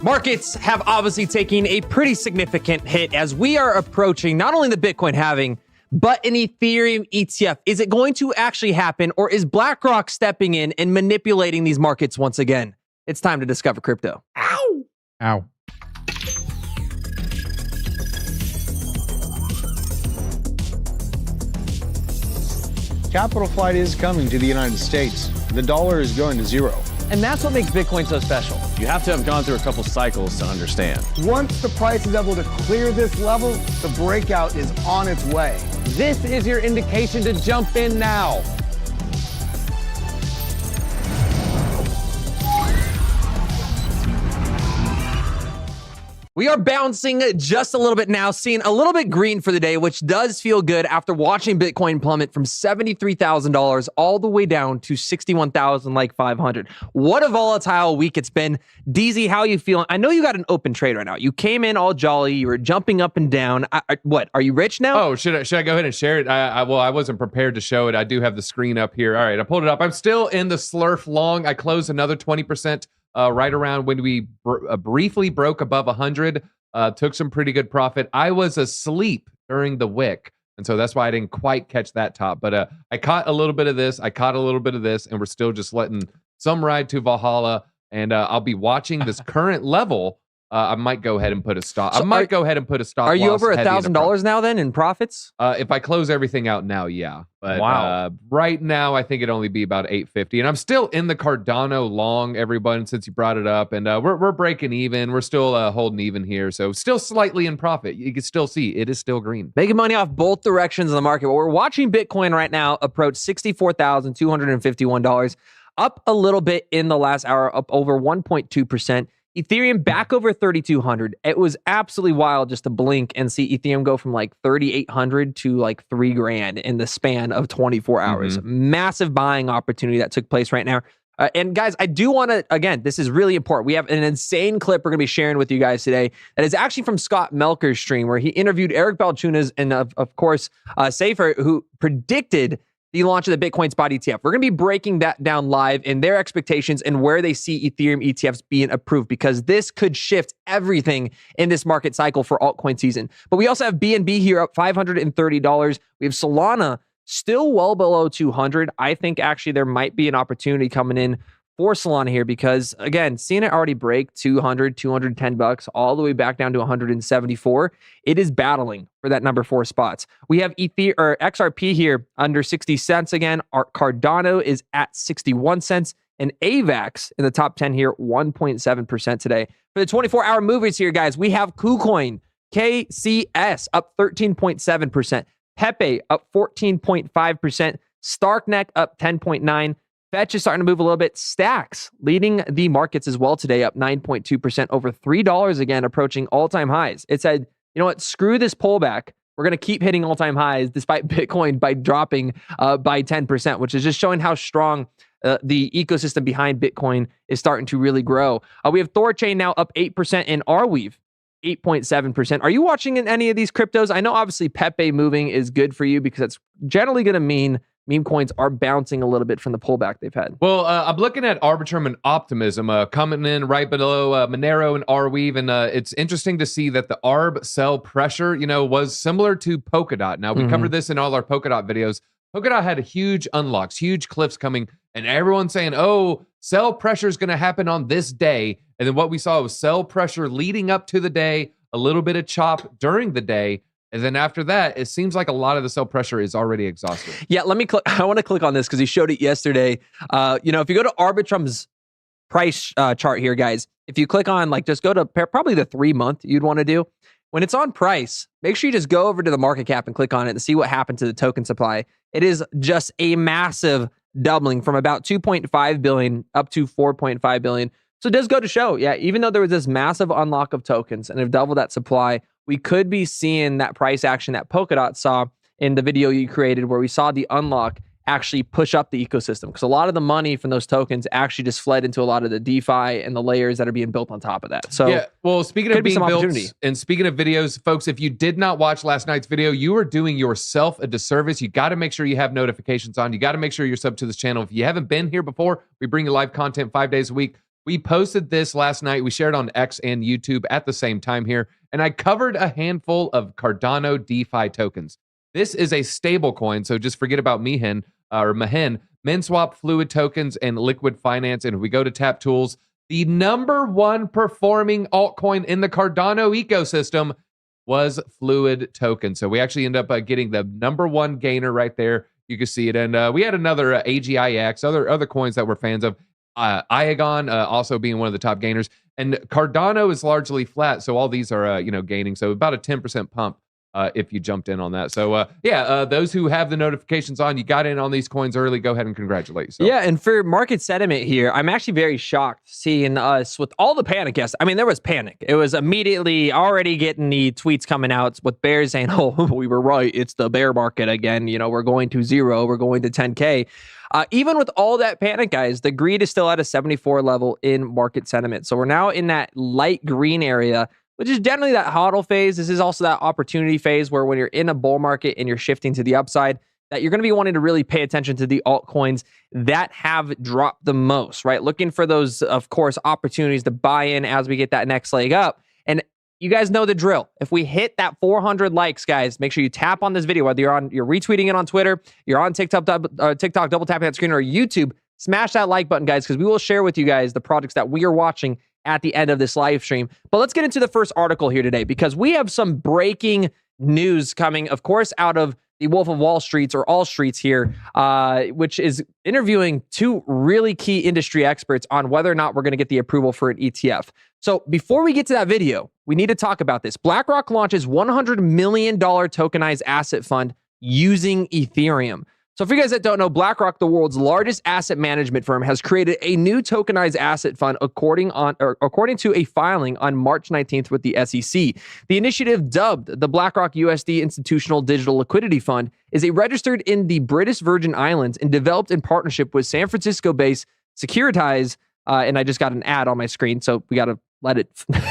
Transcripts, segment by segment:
Markets have obviously taken a pretty significant hit as we are approaching not only the Bitcoin halving, but an Ethereum ETF. Is it going to actually happen, or is BlackRock stepping in and manipulating these markets once again? It's time to discover crypto. Ow! Ow. Capital flight is coming to the United States. The dollar is going to zero. And that's what makes Bitcoin so special. You have to have gone through a couple cycles to understand. Once the price is able to clear this level, the breakout is on its way. This is your indication to jump in now. We are bouncing just a little bit now, seeing a little bit green for the day, which does feel good after watching Bitcoin plummet from $73,000 all the way down to $61,500. What a volatile week it's been. DZ, how are you feeling? I know you got an open trade right now. You came in all jolly. You were jumping up and down. What? Are you rich now? Oh, should I go ahead and share it? Well, I wasn't prepared to show it. I do have the screen up here. All right, I pulled it up. I'm still in the slurf long. I closed another 20%. Right around when we briefly broke above 100, took some pretty good profit. I was asleep during the wick, and so that's why I didn't quite catch that top. But I caught a little bit of this, I caught a little bit of this, and we're still just letting some ride to Valhalla. And I'll be watching this current level. I might go ahead and put a stop. So I might go ahead and put a stop. Are you over $1,000 now then in profits? If I close everything out now, yeah. But wow. Right now, I think it'd only be about 850. And I'm still in the Cardano long, everyone, since you brought it up. And we're breaking even. We're still holding even here. So still slightly in profit. You can still see it is still green. Making money off both directions of the market. Well, we're watching Bitcoin right now approach $64,251. Up a little bit in the last hour, up over 1.2%. Ethereum back over 3,200. It was absolutely wild just to blink and see Ethereum go from like 3,800 to like $3,000 in the span of 24 hours. Massive buying opportunity that took place right now. And guys, I do want to, again, this is really important. We have an insane clip we're going to be sharing with you guys today that is actually from Scott Melker's stream where he interviewed Eric Balchunas and of course, Safer, who predicted the launch of the Bitcoin spot ETF. We're going to be breaking that down live and their expectations and where they see Ethereum ETFs being approved, because this could shift everything in this market cycle for altcoin season. But we also have BNB here up $530. We have Solana still well below 200. I think actually there might be an opportunity coming in for Solana here because, again, seeing it already break 200, 210 bucks all the way back down to 174, it is battling for that number 4 spots. We have XRP here under 60 cents again. Our Cardano is at 61 cents. And AVAX in the top 10 here, 1.7% today. For the 24-hour movers here, guys, we have KuCoin, KCS up 13.7%. Pepe up 14.5%. Starkneck up 10.9%. Fetch is starting to move a little bit. Stacks leading the markets as well today, up 9.2%, over $3 again, approaching all-time highs. It said, you know what, screw this pullback. We're going to keep hitting all-time highs despite Bitcoin by dropping by 10%, which is just showing how strong the ecosystem behind Bitcoin is starting to really grow. We have Thorchain now up 8% and Arweave 8.7%. Are you watching in any of these cryptos? I know obviously Pepe moving is good for you because that's generally going to mean meme coins are bouncing a little bit from the pullback they've had. Well, I'm looking at Arbitrum and Optimism coming in right below Monero and Arweave, and it's interesting to see that the ARB sell pressure, was similar to Polkadot. Now, we covered this in all our Polkadot videos. Polkadot had huge unlocks, huge cliffs coming, and everyone's saying, oh, sell pressure is going to happen on this day. And then what we saw was sell pressure leading up to the day, a little bit of chop during the day. And then after that, it seems like a lot of the sell pressure is already exhausted. Yeah, let me click. I want to click on this because he showed it yesterday. If you go to Arbitrum's price chart here, guys, if you click on, just go to probably the 3-month you'd want to do. When it's on price, make sure you just go over to the market cap and click on it and see what happened to the token supply. It is just a massive doubling from about 2.5 billion up to 4.5 billion. So it does go to show, yeah, even though there was this massive unlock of tokens and have doubled that supply, we could be seeing that price action that Polkadot saw in the video you created where we saw the unlock actually push up the ecosystem, because a lot of the money from those tokens actually just fled into a lot of the DeFi and the layers that are being built on top of that. So yeah, well, speaking of being built and speaking of videos, folks, if you did not watch last night's video, you are doing yourself a disservice. You got to make sure you have notifications on. You got to make sure you're sub to this channel. If you haven't been here before, we bring you live content 5 days a week. We posted this last night. We shared on X and YouTube at the same time here, and I covered a handful of Cardano DeFi tokens. This is a stable coin, so just forget about Mehen or Mehen, MinSwap, Fluid tokens, and Liquid Finance. And if we go to Tap Tools, the number one performing altcoin in the Cardano ecosystem was Fluid token. So we actually end up getting the number one gainer right there. You can see it. And we had another AGIX, other coins that we're fans of. Iagon also being one of the top gainers. And Cardano is largely flat. So all these are, gaining. So about a 10% pump if you jumped in on that. So those who have the notifications on, you got in on these coins early, go ahead and congratulate yourself. Yeah, and for market sentiment here, I'm actually very shocked seeing us with all the panic. Yes, I mean, there was panic. It was immediately already getting the tweets coming out with bears saying, oh, we were right. It's the bear market again. We're going to 0. We're going to 10K. Even with all that panic, guys, the greed is still at a 74 level in market sentiment. So we're now in that light green area, which is generally that hodl phase. This is also that opportunity phase where when you're in a bull market and you're shifting to the upside, that you're going to be wanting to really pay attention to the altcoins that have dropped the most, right? Looking for those, of course, opportunities to buy in as we get that next leg up. And you guys know the drill. If we hit that 400 likes, guys, make sure you tap on this video, whether you're retweeting it on Twitter, you're on TikTok, double tapping that screen, or YouTube, smash that like button, guys, because we will share with you guys the projects that we are watching at the end of this live stream. But let's get into the first article here today, because we have some breaking news coming, of course, out of the Wolf of Wall Streets, or All Streets here, which is interviewing two really key industry experts on whether or not we're going to get the approval for an ETF. So before we get to that video, we need to talk about this. BlackRock launches $100 million tokenized asset fund using Ethereum. So for you guys that don't know, BlackRock, the world's largest asset management firm, has created a new tokenized asset fund according to a filing on March 19th with the SEC. The initiative, dubbed the BlackRock USD Institutional Digital Liquidity Fund, is registered in the British Virgin Islands and developed in partnership with San Francisco-based Securitize. And I just got an ad on my screen, so we got to let it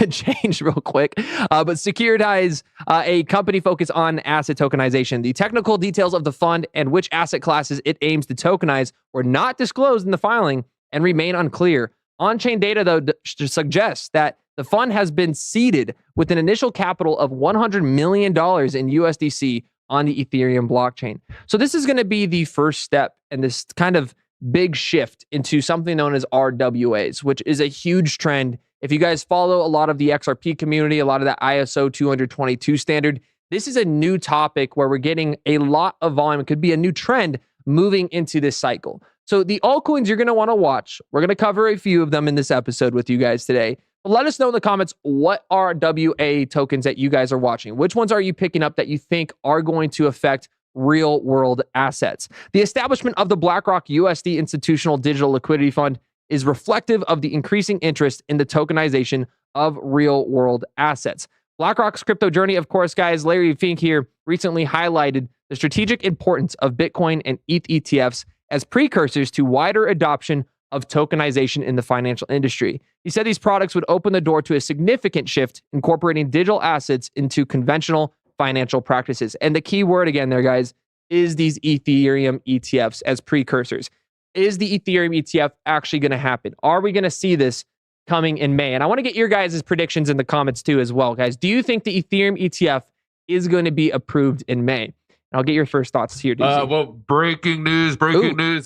change real quick. But Securitize, a company focused on asset tokenization. The technical details of the fund and which asset classes it aims to tokenize were not disclosed in the filing and remain unclear. On-chain data, though, suggests that the fund has been seeded with an initial capital of $100 million in USDC on the Ethereum blockchain. So this is going to be the first step in this kind of big shift into something known as RWAs, which is a huge trend. If you guys follow a lot of the XRP community, a lot of that ISO 222 standard, this is a new topic where we're getting a lot of volume. It could be a new trend moving into this cycle. So the altcoins you're going to want to watch, we're going to cover a few of them in this episode with you guys today. But let us know in the comments, what are WA tokens that you guys are watching? Which ones are you picking up that you think are going to affect real world assets? The establishment of the BlackRock USD Institutional Digital Liquidity Fund is reflective of the increasing interest in the tokenization of real world assets. BlackRock's crypto journey, of course, guys, Larry Fink here recently highlighted the strategic importance of Bitcoin and ETH ETFs as precursors to wider adoption of tokenization in the financial industry. He said these products would open the door to a significant shift incorporating digital assets into conventional financial practices. And the key word again there, guys, is these Ethereum ETFs as precursors. Is the Ethereum ETF actually going to happen? Are we going to see this coming in May? And I want to get your guys' predictions in the comments too as well, guys. Do you think the Ethereum ETF is going to be approved in May? I'll get your first thoughts here, DZ. Well, breaking news.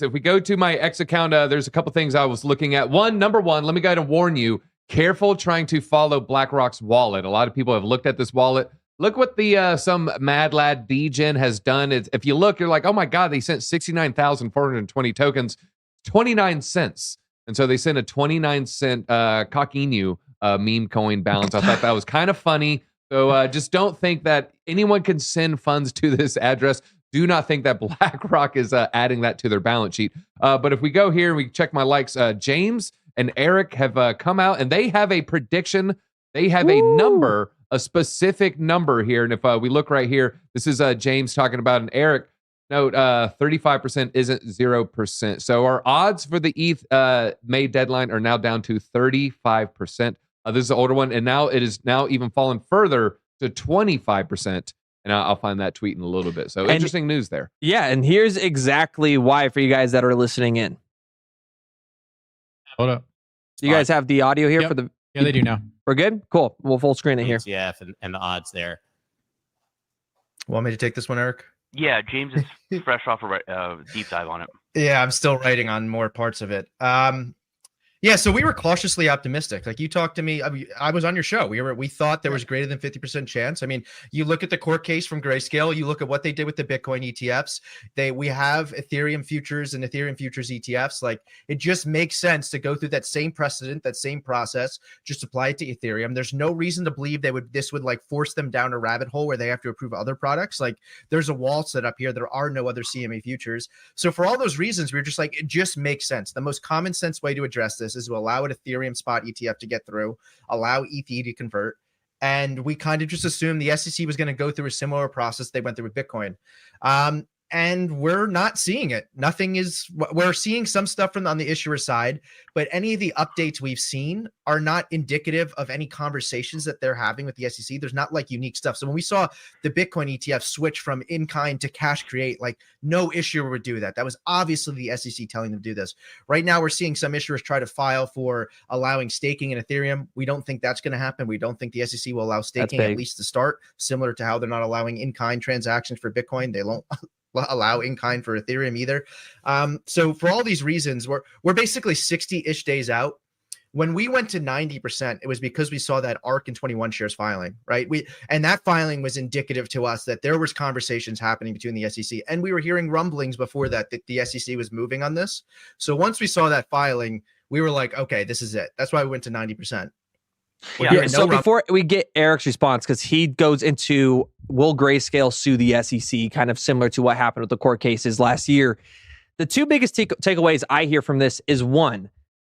If we go to my X account, there's a couple things I was looking at. Number one, let me go ahead and warn you, careful trying to follow BlackRock's wallet. A lot of people have looked at this wallet. Look what the some mad lad DGen has done. If you look, you're like, oh my God, they sent 69,420 tokens, 29 cents. And so they sent a 29 cent Cockinu meme coin balance. I thought that was kind of funny. So just don't think that anyone can send funds to this address. Do not think that BlackRock is adding that to their balance sheet. But if we go here and we check my likes, James and Eric have come out and they have a prediction. They have a number, a specific number here. And if we look right here, this is James talking about an Eric. Note 35% isn't 0%. So our odds for the ETH May deadline are now down to 35%. This is the older one, and now it is now even fallen further to 25%. And I'll find that tweet in a little bit. So interesting news there. Yeah, and here's exactly why for you guys that are listening in. Hold up. Do you guys have the audio here for the? Yeah, they do now. We're good. Cool. We'll full screen it here. ETF and the odds there. Want me to take this one, Eric? Yeah, James is fresh off a deep dive on it. Yeah, I'm still writing on more parts of it. Yeah, so we were cautiously optimistic. Like you talked to me, I was on your show. We thought there was greater than 50% chance. I mean, you look at the court case from Grayscale, you look at what they did with the Bitcoin ETFs. We have Ethereum futures and Ethereum futures ETFs. Like it just makes sense to go through that same precedent, that same process, just apply it to Ethereum. There's no reason to believe this would like force them down a rabbit hole where they have to approve other products. Like there's a wall set up here. There are no other CME futures. So for all those reasons, we're just like, it just makes sense. The most common sense way to address this is to allow an Ethereum spot ETF to get through, allow ETH to convert. And we kind of just assumed the SEC was going to go through a similar process they went through with Bitcoin. And we're not seeing it. We're seeing some stuff on the issuer side, but any of the updates we've seen are not indicative of any conversations that they're having with the SEC. There's not like unique stuff. So when we saw the Bitcoin ETF switch from in-kind to cash create, like no issuer would do that. That was obviously the SEC telling them to do this. Right now, we're seeing some issuers try to file for allowing staking in Ethereum. We don't think that's going to happen. We don't think the SEC will allow staking, at least to start, similar to how they're not allowing in-kind transactions for Bitcoin. They won't allow in-kind for Ethereum either. So for all these reasons, we're basically 60-ish days out. When we went to 90%, it was because we saw that ARK and 21 shares filing, right? And that filing was indicative to us that there was conversations happening between the SEC, and we were hearing rumblings before that the SEC was moving on this. So once we saw that filing, we were like, okay, this is it. That's why we went to 90%. Yeah, so before we get Eric's response, because he goes into will Grayscale sue the SEC, kind of similar to what happened with the court cases last year. The two biggest takeaways I hear from this is one,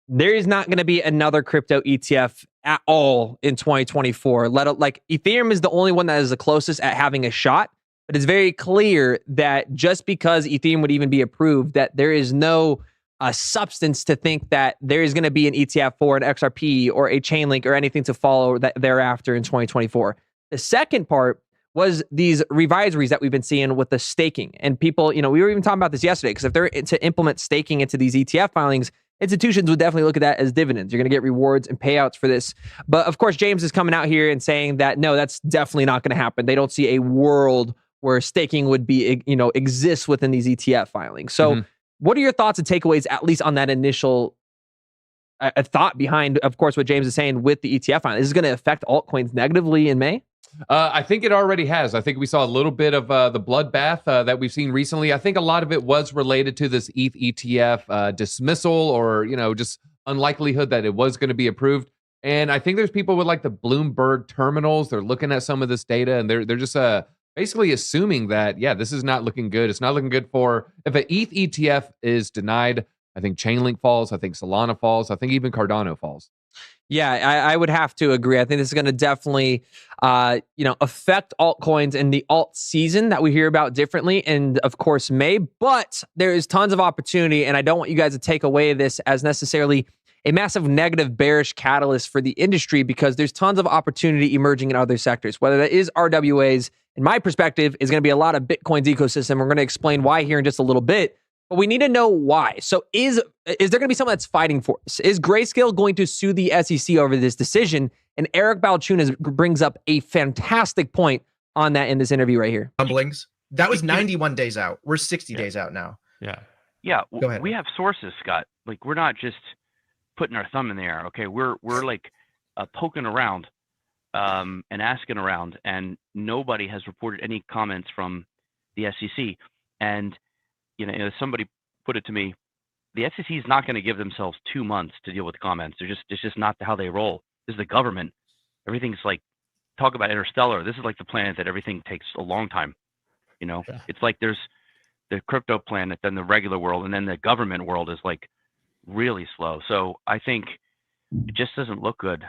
there is not going to be another crypto ETF at all in 2024. Like Ethereum is the only one that is the closest at having a shot, but it's very clear that just because Ethereum would even be approved, that there is no substance to think that there is going to be an ETF for an XRP or a Chainlink or anything to follow that thereafter in 2024. The second part was these revisories that we've been seeing with the staking. And people, we were even talking about this yesterday, because if they're to implement staking into these ETF filings, institutions would definitely look at that as dividends. You're going to get rewards and payouts for this. But of course, James is coming out here and saying that, no, that's definitely not going to happen. They don't see a world where staking would be, exists within these ETF filings. So what are your thoughts and takeaways, at least on that initial thought behind, of course, what James is saying with the ETF filing? Is this going to affect altcoins negatively in May? I think it already has. I think we saw a little bit of the bloodbath that we've seen recently. I think a lot of it was related to this ETH ETF dismissal, or just unlikelihood that it was going to be approved. And I think there's people with like the Bloomberg terminals. They're looking at some of this data, and they're just basically assuming that, this is not looking good. It's not looking good for, if an ETH ETF is denied, I think Chainlink falls. I think Solana falls. I think even Cardano falls. Yeah, I would have to agree. I think this is going to definitely, affect altcoins in the alt season that we hear about differently, and of course May. But there is tons of opportunity, and I don't want you guys to take away this as necessarily a massive negative bearish catalyst for the industry, because there's tons of opportunity emerging in other sectors. Whether that is RWAs, in my perspective, is going to be a lot of Bitcoin's ecosystem. We're going to explain why here in just a little bit. But we need to know why. So is there going to be someone that's fighting for us? Is Grayscale going to sue the SEC over this decision? And Eric Balchunas brings up a fantastic point on that in this interview right here. Rumblings. That was 91 days out. We're 60 days out now. Yeah. Go ahead. We have sources, Scott. Like, we're not just putting our thumb in the air. Okay, we're like poking around and asking around, and nobody has reported any comments from the SEC. And somebody put it to me, the SEC is not going to give themselves 2 months to deal with comments. It's just not how they roll. This is the government. Everything's like, talk about interstellar. This is like the planet that everything takes a long time. It's like there's the crypto planet, then the regular world, and then the government world is like really slow. So I think it just doesn't look good.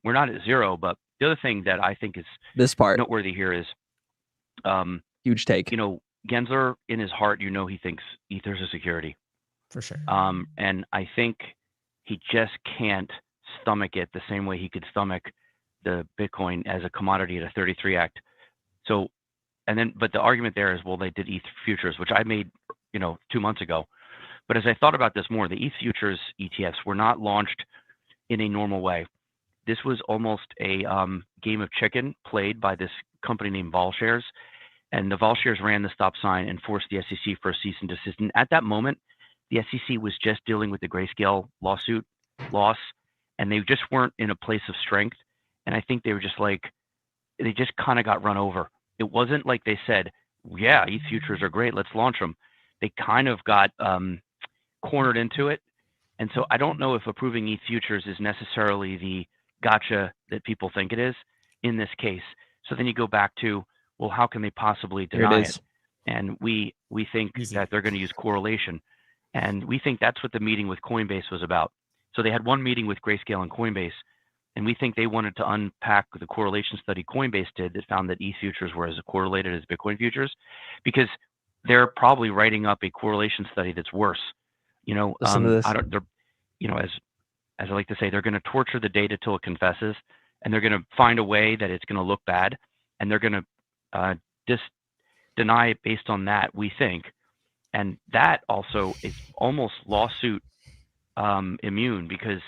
We're not at zero, but the other thing that I think is this part noteworthy here is huge take. Gensler, in his heart, he thinks Ether's a security. For sure. And I think he just can't stomach it the same way he could stomach the Bitcoin as a commodity at a 33 Act. So, but the argument there is, well, they did ETH futures, which I made, 2 months ago. But as I thought about this more, the ETH futures ETFs were not launched in a normal way. This was almost a game of chicken played by this company named VolShares, and the VolShares ran the stop sign and forced the SEC for a cease and desist. And at that moment, the SEC was just dealing with the Grayscale lawsuit loss, and they just weren't in a place of strength. And I think they were just like, they just kind of got run over. It wasn't like they said, yeah, ETH futures are great, let's launch them. They kind of got cornered into it. And so I don't know if approving ETH futures is necessarily the gotcha that people think it is in this case. So then you go back to, well, how can they possibly deny it? And we think that they're going to use correlation. And we think that's what the meeting with Coinbase was about. So they had one meeting with Grayscale and Coinbase, and we think they wanted to unpack the correlation study Coinbase did that found that ETH futures were as correlated as Bitcoin futures, because they're probably writing up a correlation study that's worse. You know, they're, you know, as I like to say, they're going to torture the data till it confesses, and they're going to find a way that it's going to look bad, and they're going to just deny it based on that, we think. And that also is almost lawsuit immune, because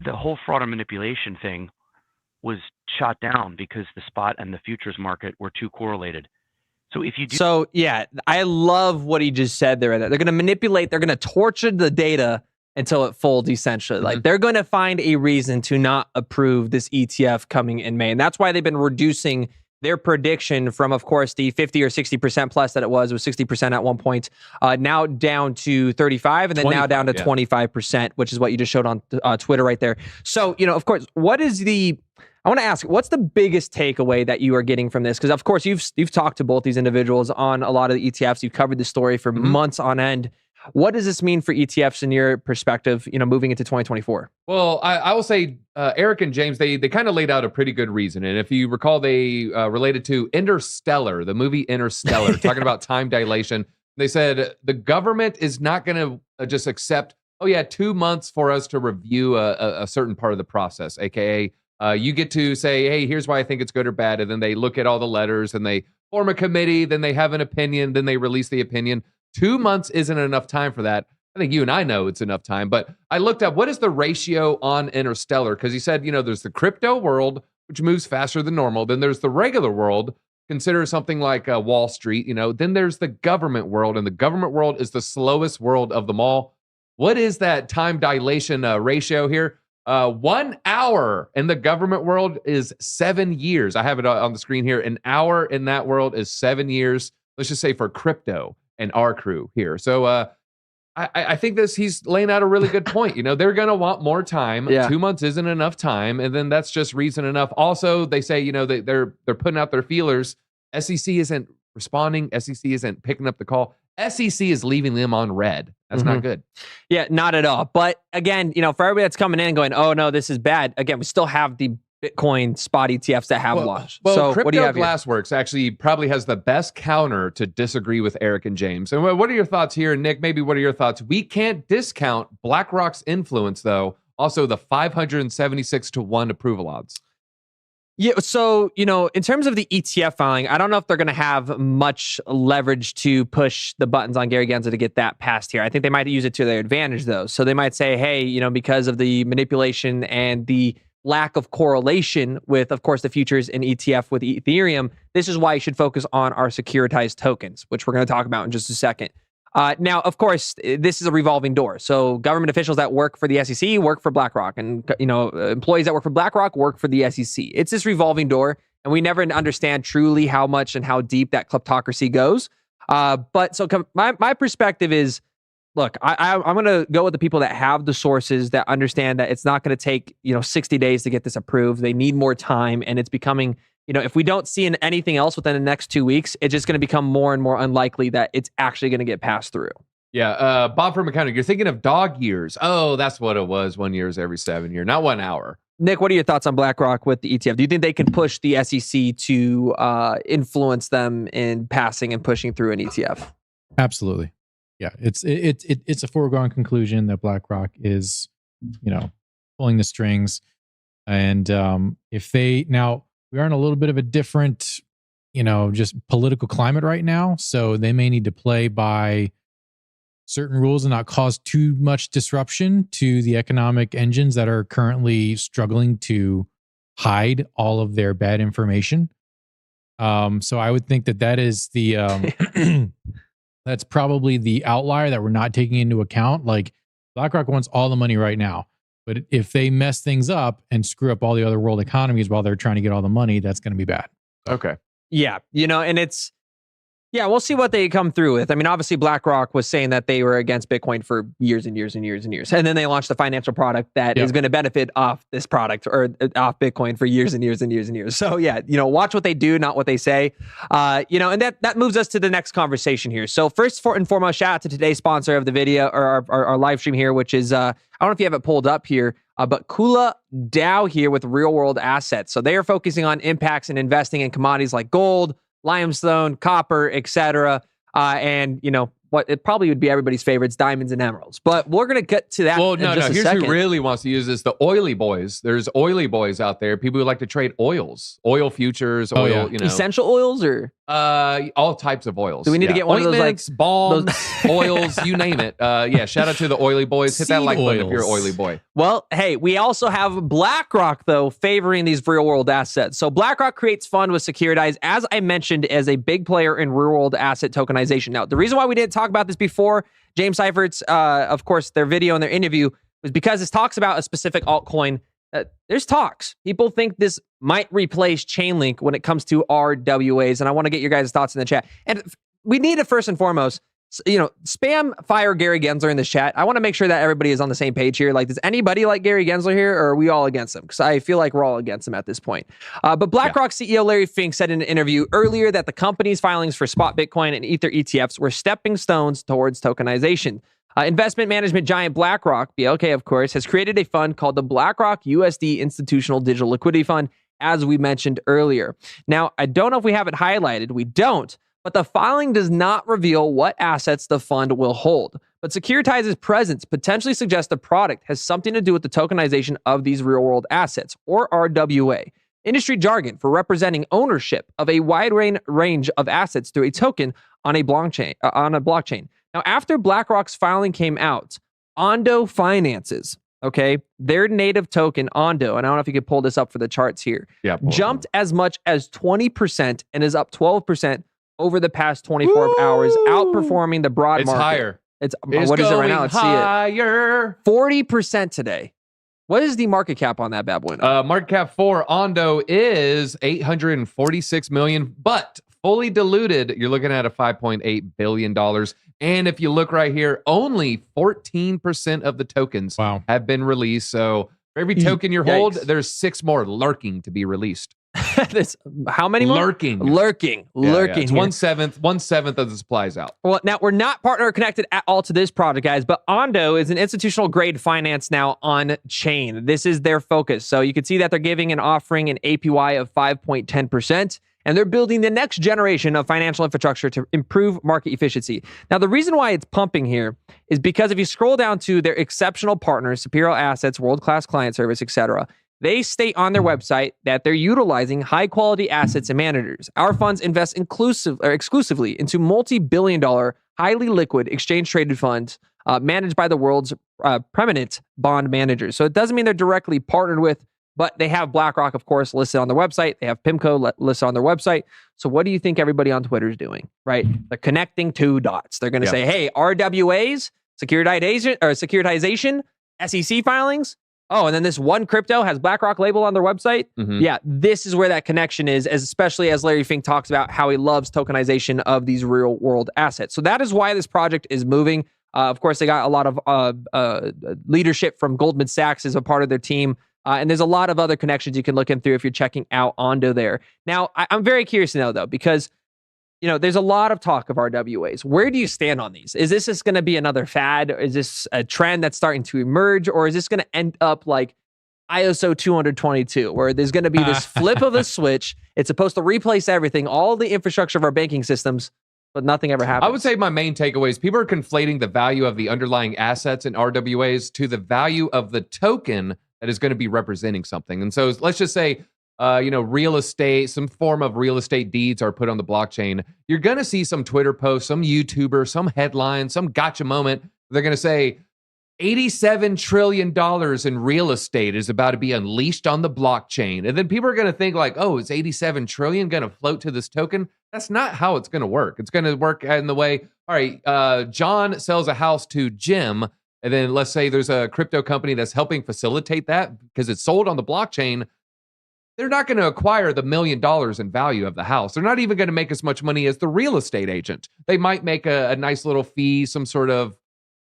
the whole fraud and manipulation thing was shot down because the spot and the futures market were too correlated. So if you do, so yeah, I love what he just said there. They're going to manipulate, they're going to torture the data until it folds, essentially. Like, they're going to find a reason to not approve this ETF coming in May. And that's why they've been reducing their prediction from, of course, the 50 or 60% plus that it was 60% at one point, now down to 35, and then now down to 25%, which is what you just showed on Twitter right there. So, you know, of course, I want to ask, what's the biggest takeaway that you are getting from this? Because, of course, you've talked to both these individuals on a lot of the ETFs. You've covered the story for months on end. What does this mean for ETFs in your perspective, you know, moving into 2024? Well, I will say Eric and James, they kind of laid out a pretty good reason. And if you recall, they related to Interstellar, the movie Interstellar, talking about time dilation. They said the government is not going to just accept, 2 months for us to review a certain part of the process, aka you get to say, hey, here's why I think it's good or bad. And then they look at all the letters and they form a committee, then they have an opinion, then they release the opinion. 2 months isn't enough time for that. I think you and I know it's enough time, but I looked up what is the ratio on Interstellar, because he said, there's the crypto world, which moves faster than normal. Then there's the regular world, consider something like Wall Street, then there's the government world, and the government world is the slowest world of them all. What is that time dilation ratio here? 1 hour in the government world is 7 years. I have it on the screen here. An hour in that world is 7 years. Let's just say for crypto and our crew here. So I think he's laying out a really good point. They're going to want more time. Yeah. 2 months isn't enough time. And then that's just reason enough. Also, they say, they're putting out their feelers. SEC isn't responding. SEC isn't picking up the call. SEC is leaving them on red. That's not good. Yeah, not at all. But again, for everybody that's coming in and going, oh no, this is bad. Again, we still have the Bitcoin spot ETFs that have launched. Well, so Crypto what do you have Glassworks actually probably has the best counter to disagree with Eric and James. And what are your thoughts here, Nick? Maybe what are your thoughts? We can't discount BlackRock's influence, though. Also, the 576 to 1 approval odds. Yeah, so, in terms of the ETF filing, I don't know if they're going to have much leverage to push the buttons on Gary Gensler to get that passed here. I think they might use it to their advantage, though. So they might say, hey, because of the manipulation and the lack of correlation with, of course, the futures and ETF with Ethereum, this is why you should focus on our securitized tokens, which we're going to talk about in just a second. Now, of course, this is a revolving door. So government officials that work for the SEC work for BlackRock, and employees that work for BlackRock work for the SEC. It's this revolving door, and we never understand truly how much and how deep that kleptocracy goes. But so my perspective is, look, I'm going to go with the people that have the sources that understand that it's not going to take 60 days to get this approved. They need more time, and it's becoming, if we don't see anything else within the next 2 weeks, it's just going to become more and more unlikely that it's actually going to get passed through. Yeah, Bob from accounting, you're thinking of dog years. Oh, that's what it was. 1 year is every 7 years, not 1 hour. Nick, what are your thoughts on BlackRock with the ETF? Do you think they can push the SEC to influence them in passing and pushing through an ETF? Absolutely. Yeah, it's a foregone conclusion that BlackRock is, pulling the strings, and if we are in a little bit of a different, just political climate right now, so they may need to play by certain rules and not cause too much disruption to the economic engines that are currently struggling to hide all of their bad information. So I would think that is the that's probably the outlier that we're not taking into account. Like BlackRock wants all the money right now, but if they mess things up and screw up all the other world economies while they're trying to get all the money, that's going to be bad. Okay. Yeah, and we'll see what they come through with. I mean, obviously BlackRock was saying that they were against Bitcoin for years and years and years and years. And then they launched a financial product that is going to benefit off this product or off Bitcoin for years and years and years and years. So yeah, watch what they do, not what they say. And that moves us to the next conversation here. So first and foremost, shout out to today's sponsor of the video or our live stream here, which is, I don't know if you have it pulled up here, but Kula DAO here with real world assets. So they are focusing on impacts and investing in commodities like gold, limestone, copper, etc. And what it probably would be everybody's favorites, diamonds and emeralds. But we're gonna get to that. Well, in just a here's second. who really wants to use this: the oily boys. There's oily boys out there. People who like to trade oil futures, essential oils, or all types of oils. Do we need to get one ointments, of those balms, oils, you name it? Shout out to the oily boys. Hit that Seed like button if oils. you're an oily boy. Well, hey, we also have BlackRock, though, favoring these real-world assets. So BlackRock creates fund with Securitize, as I mentioned, as a big player in real-world asset tokenization. Now, the reason why we didn't talk about this before, James Seifert's, of course, their video and their interview, was because this talks about a specific altcoin. There's talks. People think this might replace Chainlink when it comes to RWAs, and I want to get your guys' thoughts in the chat. And we need to, first and foremost, spam fire Gary Gensler in this chat. I want to make sure that everybody is on the same page here. Like, does anybody like Gary Gensler here, or are we all against him? Because I feel like we're all against him at this point. But BlackRock CEO Larry Fink said in an interview earlier that the company's filings for spot Bitcoin and Ether ETFs were stepping stones towards tokenization. Investment management giant BlackRock, BLK of course, has created a fund called the BlackRock USD Institutional Digital Liquidity Fund, as we mentioned earlier. Now, I don't know if we have it highlighted. We don't. But the filing does not reveal what assets the fund will hold. But Securitize's presence potentially suggests the product has something to do with the tokenization of these real-world assets, or RWA, industry jargon for representing ownership of a wide range of assets through a token on a blockchain. Now, after BlackRock's filing came out, Ondo Finances, their native token, Ondo, and I don't know if you could pull this up for the charts here, jumped as much as 20% and is up 12% over the past 24 hours, outperforming the broad market. Higher. It's what is it right now? Let's higher. See it. 40% today. What is the market cap on that bad boy now? Market cap for Ondo is $846 million, but fully diluted, you're looking at a $5.8 billion. And if you look right here, only 14% of the tokens have been released. So for every token you hold, there's 6 more lurking to be released. How many more? Lurking. It's 1/7 of the supply is out. Well, now we're not partner connected at all to this project, guys, but Ondo is an institutional grade finance now on chain. This is their focus. So you can see that they're giving and offering an APY of 5.10%, and they're building the next generation of financial infrastructure to improve market efficiency. Now, the reason why it's pumping here is because if you scroll down to their exceptional partners, superior assets, world-class client service, etc., they state on their website that they're utilizing high-quality assets and managers. Our funds invest exclusively into multi-billion-dollar, highly liquid, exchange-traded funds managed by the world's preeminent bond managers. So it doesn't mean they're directly partnered with, but they have BlackRock, of course, listed on their website. They have PIMCO listed on their website. So what do you think everybody on Twitter is doing, right? They're connecting 2 dots. They're going to say, hey, RWAs, securitization, SEC filings. Oh, and then this one crypto has BlackRock label on their website. Yeah, this is where that connection is, especially as Larry Fink talks about how he loves tokenization of these real world assets. So that is why this project is moving. Of course, they got a lot of leadership from Goldman Sachs as a part of their team. And there's a lot of other connections you can look in through if you're checking out Ondo there. Now, I'm very curious to know, though, because there's a lot of talk of RWAs. Where do you stand on these? Is this just going to be another fad? Or is this a trend that's starting to emerge? Or is this going to end up like ISO 222, where there's going to be this flip of a switch? It's supposed to replace everything, all the infrastructure of our banking systems, but nothing ever happens. I would say my main takeaway is people are conflating the value of the underlying assets in RWAs to the value of the token that is going to be representing something. And so let's just say real estate, some form of real estate deeds are put on the blockchain, you're going to see some Twitter posts, some YouTuber, some headline, some gotcha moment. They're going to say $87 trillion in real estate is about to be unleashed on the blockchain. And then people are going to think like, oh, is 87 trillion going to float to this token? That's not how it's going to work. It's going to work in the way, all right, John sells a house to Jim. And then let's say there's a crypto company that's helping facilitate that because it's sold on the blockchain. They're not going to acquire the $1 million in value of the house. They're not even going to make as much money as the real estate agent. They might make a nice little fee, some sort of,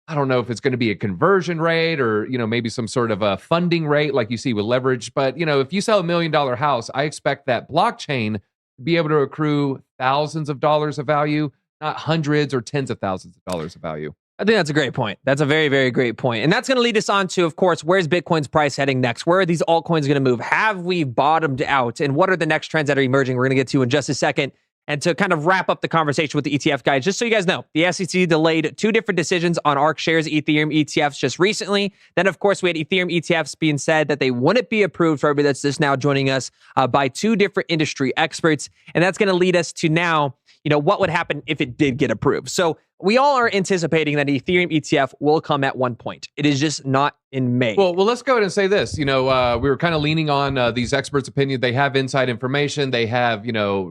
I don't know if it's going to be a conversion rate or, maybe some sort of a funding rate like you see with leverage. But, if you sell $1 million house, I expect that blockchain to be able to accrue thousands of dollars of value, not hundreds or tens of thousands of dollars of value. I think that's a great point. That's a very, very great point. And that's going to lead us on to, of course, where's Bitcoin's price heading next? Where are these altcoins going to move? Have we bottomed out? And what are the next trends that are emerging? We're going to get to in just a second. And to kind of wrap up the conversation with the ETF guys, just so you guys know, the SEC delayed 2 different decisions on ARK shares, Ethereum ETFs just recently. Then, of course, we had Ethereum ETFs being said that they wouldn't be approved for everybody that's just now joining us by 2 different industry experts. And that's going to lead us to now, what would happen if it did get approved. So we all are anticipating that Ethereum ETF will come at one point. It is just not in May. Well, let's go ahead and say this. We were kind of leaning on these experts' opinion. They have inside information. They have,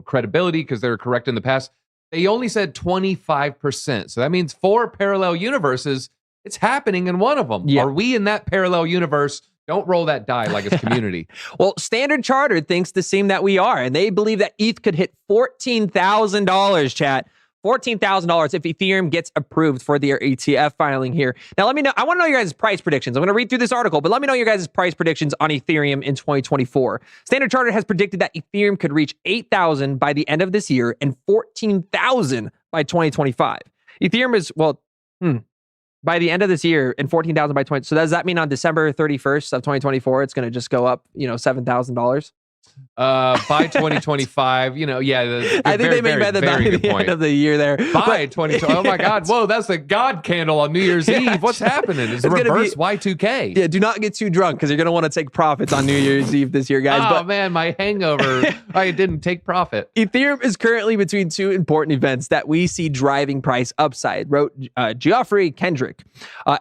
credibility because they're correct in the past. They only said 25%. So that means 4 parallel universes. It's happening in one of them. Yeah. Are we in that parallel universe? Don't roll that die like it's community. Well, Standard Chartered thinks the same that we are, and they believe that ETH could hit $14,000, chat. $14,000 if Ethereum gets approved for their ETF filing here. Now, let me know. I want to know your guys' price predictions. I'm going to read through this article, but let me know your guys' price predictions on Ethereum in 2024. Standard Chartered has predicted that Ethereum could reach 8,000 by the end of this year and 14,000 by 2025. Ethereum is, by the end of this year and 14,000 by 20. So does that mean on December 31st of 2024, it's going to just go up, $7,000? By 2025, I think they may bet by the end of the year there. By 2020, oh my God, whoa, that's the God candle on New Year's Eve. What's happening? It's reverse Y2K. Yeah, do not get too drunk because you're going to want to take profits on New Year's Eve this year, guys. Oh man, my hangover, I didn't take profit. Ethereum is currently between 2 important events that we see driving price upside, wrote Geoffrey Kendrick,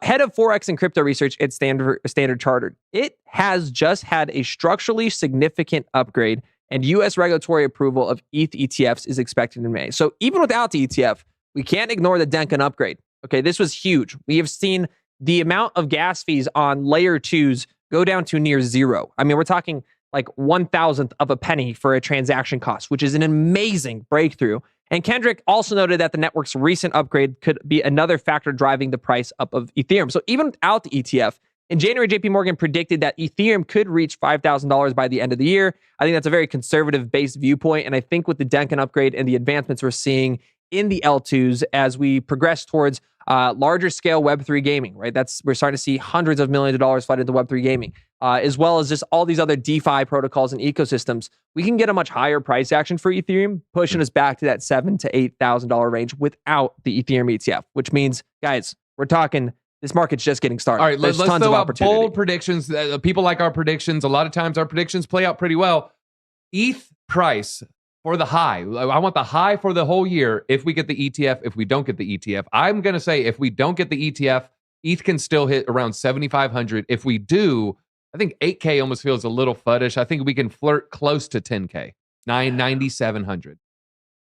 head of Forex and crypto research at Standard Chartered. It has just had a structurally significant upgrade, and U.S. regulatory approval of ETH ETFs is expected in May. So even without the ETF, we can't ignore the Denkin upgrade. Okay, this was huge. We have seen the amount of gas fees on layer 2s go down to near zero. I mean, we're talking like 1,000th of a penny for a transaction cost, which is an amazing breakthrough. And Kendrick also noted that the network's recent upgrade could be another factor driving the price up of Ethereum. So even without the ETF, in January, JP Morgan predicted that Ethereum could reach $5,000 by the end of the year. I think that's a very conservative based viewpoint. And I think with the Denkin upgrade and the advancements we're seeing in the L2s as we progress towards larger scale Web3 gaming, right? We're starting to see hundreds of millions of dollars flood into Web3 gaming, as well as just all these other DeFi protocols and ecosystems. We can get a much higher price action for Ethereum, pushing us back to that $7,000 to $8,000 range without the Ethereum ETF, which means, guys, we're talking this market's just getting started. All right, There's let's tons throw of out opportunity. bold predictions. People like our predictions. A lot of times our predictions play out pretty well. ETH price for the high. I want the high for the whole year if we get the ETF, if we don't get the ETF. I'm going to say if we don't get the ETF, ETH can still hit around 7,500. If we do, I think 8K almost feels a little fuddish. I think we can flirt close to 10K, 9,700.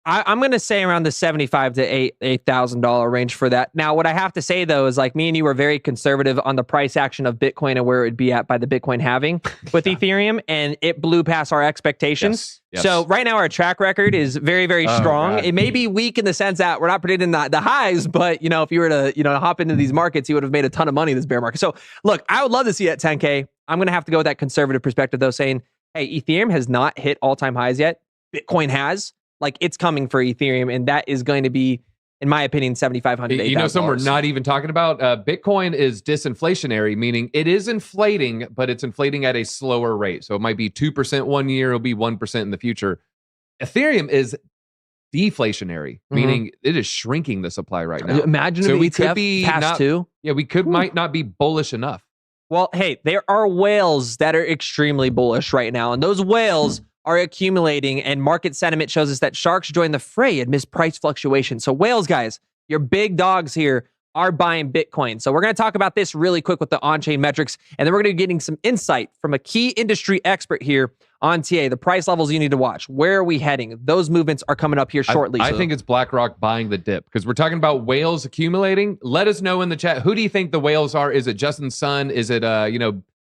I'm going to say around the $75,000 to $8,000 range for that. Now, what I have to say, though, is like me and you were very conservative on the price action of Bitcoin and where it would be at by the Bitcoin halving with Ethereum, and it blew past our expectations. Yes. So right now, our track record is very, very strong. God. It may be weak in the sense that we're not predicting the highs, but, if you were to, hop into these markets, you would have made a ton of money in this bear market. So look, I would love to see it at 10K. I'm going to have to go with that conservative perspective, though, saying, hey, Ethereum has not hit all-time highs yet. Bitcoin has. Like, it's coming for Ethereum, and that is going to be, in my opinion, $7,500 to $8,000. Some we're not even talking about? Bitcoin is disinflationary, meaning it is inflating, but it's inflating at a slower rate. So it might be 2% one year, it'll be 1% in the future. Ethereum is deflationary, meaning it is shrinking the supply right now. Imagine so if we ETF could be past not, 2. Yeah, we might not be bullish enough. Well, hey, there are whales that are extremely bullish right now, and those whales are accumulating, and market sentiment shows us that sharks join the fray amidst price fluctuation. So whales, guys, your big dogs here are buying Bitcoin. So we're going to talk about this really quick with the on-chain metrics, and then we're going to be getting some insight from a key industry expert here on TA, the price levels you need to watch. Where are we heading? Those movements are coming up here shortly. I think it's BlackRock buying the dip because we're talking about whales accumulating. Let us know in the chat. Who do you think the whales are? Is it Justin Sun? Is it,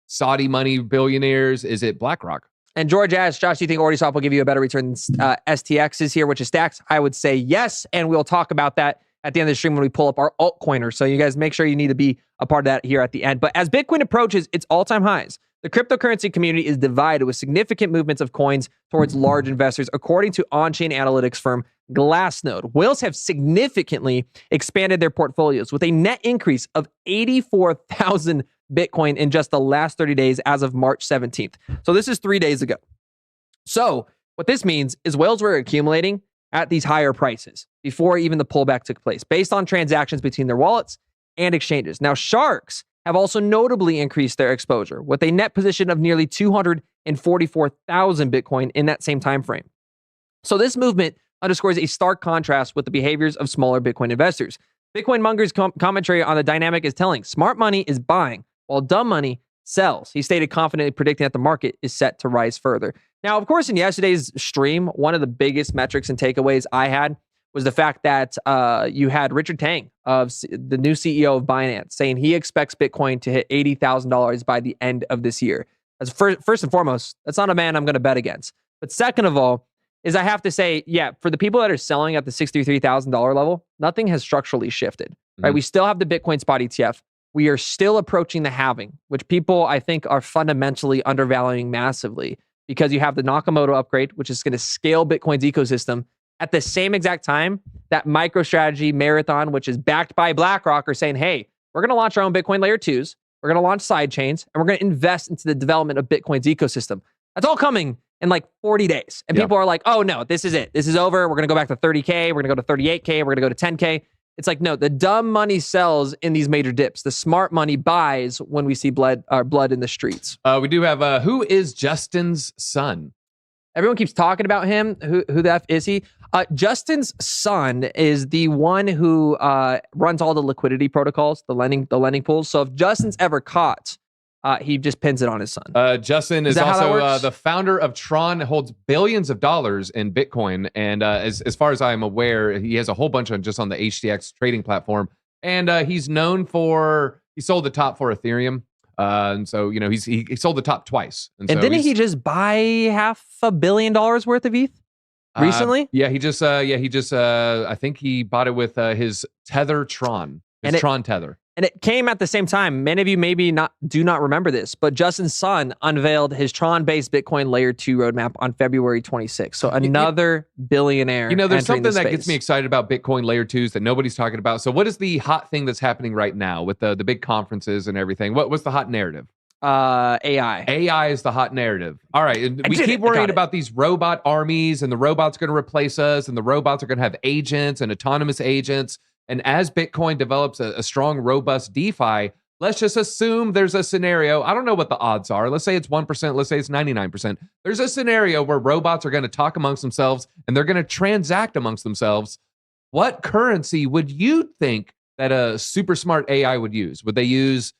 Saudi money billionaires? Is it BlackRock? And George asks, Josh, do you think Ordi will give you a better return than STX is here, which is stacks? I would say yes, and we'll talk about that at the end of the stream when we pull up our altcoiner. So you guys make sure you need to be a part of that here at the end. But as Bitcoin approaches its all-time highs, the cryptocurrency community is divided with significant movements of coins towards large investors, according to on-chain analytics firm Glassnode. Whales have significantly expanded their portfolios with a net increase of 84,000 Bitcoin in just the last 30 days as of March 17th. So this is 3 days ago. So what this means is whales were accumulating at these higher prices before even the pullback took place, based on transactions between their wallets and exchanges. Now, sharks have also notably increased their exposure with a net position of nearly 244,000 Bitcoin in that same time frame. So this movement underscores a stark contrast with the behaviors of smaller Bitcoin investors. Bitcoin Munger's commentary on the dynamic is telling. Smart money is buying, while dumb money sells. He stated confidently predicting that the market is set to rise further. Now, of course, in yesterday's stream, one of the biggest metrics and takeaways I had was the fact that you had Richard Tang, the new CEO of Binance, saying he expects Bitcoin to hit $80,000 by the end of this year. As first and foremost, that's not a man I'm going to bet against. But second of all, is I have to say, yeah, for the people that are selling at the $63,000 level, nothing has structurally shifted. Right? We still have the Bitcoin spot ETF. We are still approaching the halving, which people I think are fundamentally undervaluing massively, because you have the Nakamoto upgrade, which is going to scale Bitcoin's ecosystem. At the same exact time, that MicroStrategy Marathon, which is backed by BlackRock, are saying, hey, we're going to launch our own Bitcoin layer 2s, we're going to launch side chains, and we're going to invest into the development of Bitcoin's ecosystem. That's all coming in like 40 days. And people are like, oh no, this is it. This is over. We're going to go back to 30K. We're going to go to 38K. We're going to go to 10K. It's like, no, the dumb money sells in these major dips. The smart money buys when we see blood in the streets. We do have, who is Justin's son? Everyone keeps talking about him. Who the F is he? Justin's son is the one who runs all the liquidity protocols, the lending pools. So if Justin's ever caught, he just pins it on his son. Justin is also the founder of Tron, holds billions of dollars in Bitcoin. And as far as I'm aware, he has a whole bunch on the HTX trading platform. And he's known for, he sold the top for Ethereum. And so, he sold the top twice. And so didn't he just buy $500 million worth of ETH recently? I think he bought it with his Tether Tron, Tron Tether. And it came at the same time. Many of you do not remember this, but Justin's son unveiled his Tron-based Bitcoin Layer 2 roadmap on February 26th. So another billionaire. There's something that gets me excited about Bitcoin Layer 2s that nobody's talking about. So what is the hot thing that's happening right now with the big conferences and everything? What's the hot narrative? AI. AI is the hot narrative. All right. And we keep worrying about these robot armies, and the robots are going to replace us, and the robots are going to have agents and autonomous agents. And as Bitcoin develops a strong, robust DeFi, let's just assume there's a scenario. I don't know what the odds are. Let's say it's 1%. Let's say it's 99%. There's a scenario where robots are going to talk amongst themselves and they're going to transact amongst themselves. What currency would you think that a super smart AI would use? Would they use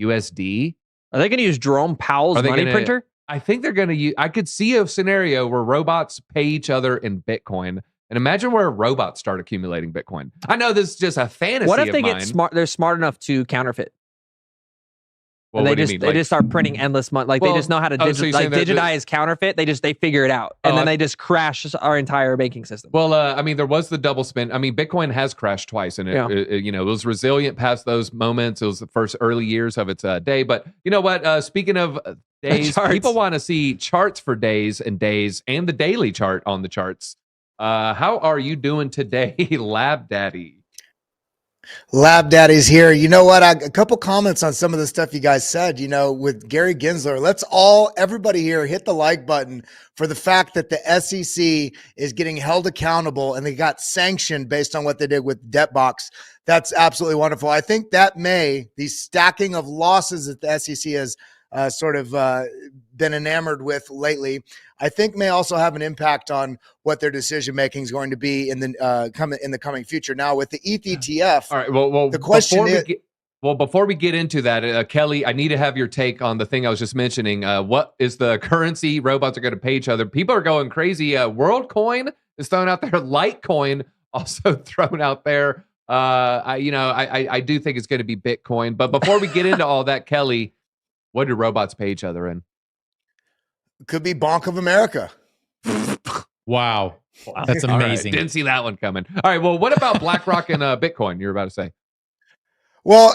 USD? Are they going to use Jerome Powell's money printer? I think they're going to use, I could see a scenario where robots pay each other in Bitcoin. And imagine where robots start accumulating Bitcoin. I know this is just a fantasy. What if they get smart? They're smart enough to counterfeit. Well, and they just start printing endless money. Like they just know how to digitize counterfeit. They figure it out, and then they just crash our entire banking system. Well, there was the double spin. Bitcoin has crashed twice, and it was resilient past those moments. It was the first early years of its day. But you know what? Speaking of days, people want to see charts for days and the daily chart on the charts. How are you doing today, Lab Daddy? Lab Daddy's here. You know what? A couple comments on some of the stuff you guys said, with Gary Gensler. Everybody here, hit the like button for the fact that the SEC is getting held accountable and they got sanctioned based on what they did with Debtbox. That's absolutely wonderful. I think that the stacking of losses that the SEC has been enamored with lately, I think may also have an impact on what their decision making is going to be in the coming future. Now with the ETH ETF, all right. Well, the question is, before we get into that, Kelly, I need to have your take on the thing I was just mentioning. What is the currency robots are going to pay each other? People are going crazy. WorldCoin is thrown out there. Litecoin also thrown out there. I do think it's going to be Bitcoin. But before we get into all that, Kelly, what do robots pay each other in? Could be Bank of America. Wow. That's amazing. Right. Didn't see that one coming. All right. Well, what about BlackRock and Bitcoin? You're about to say. Well,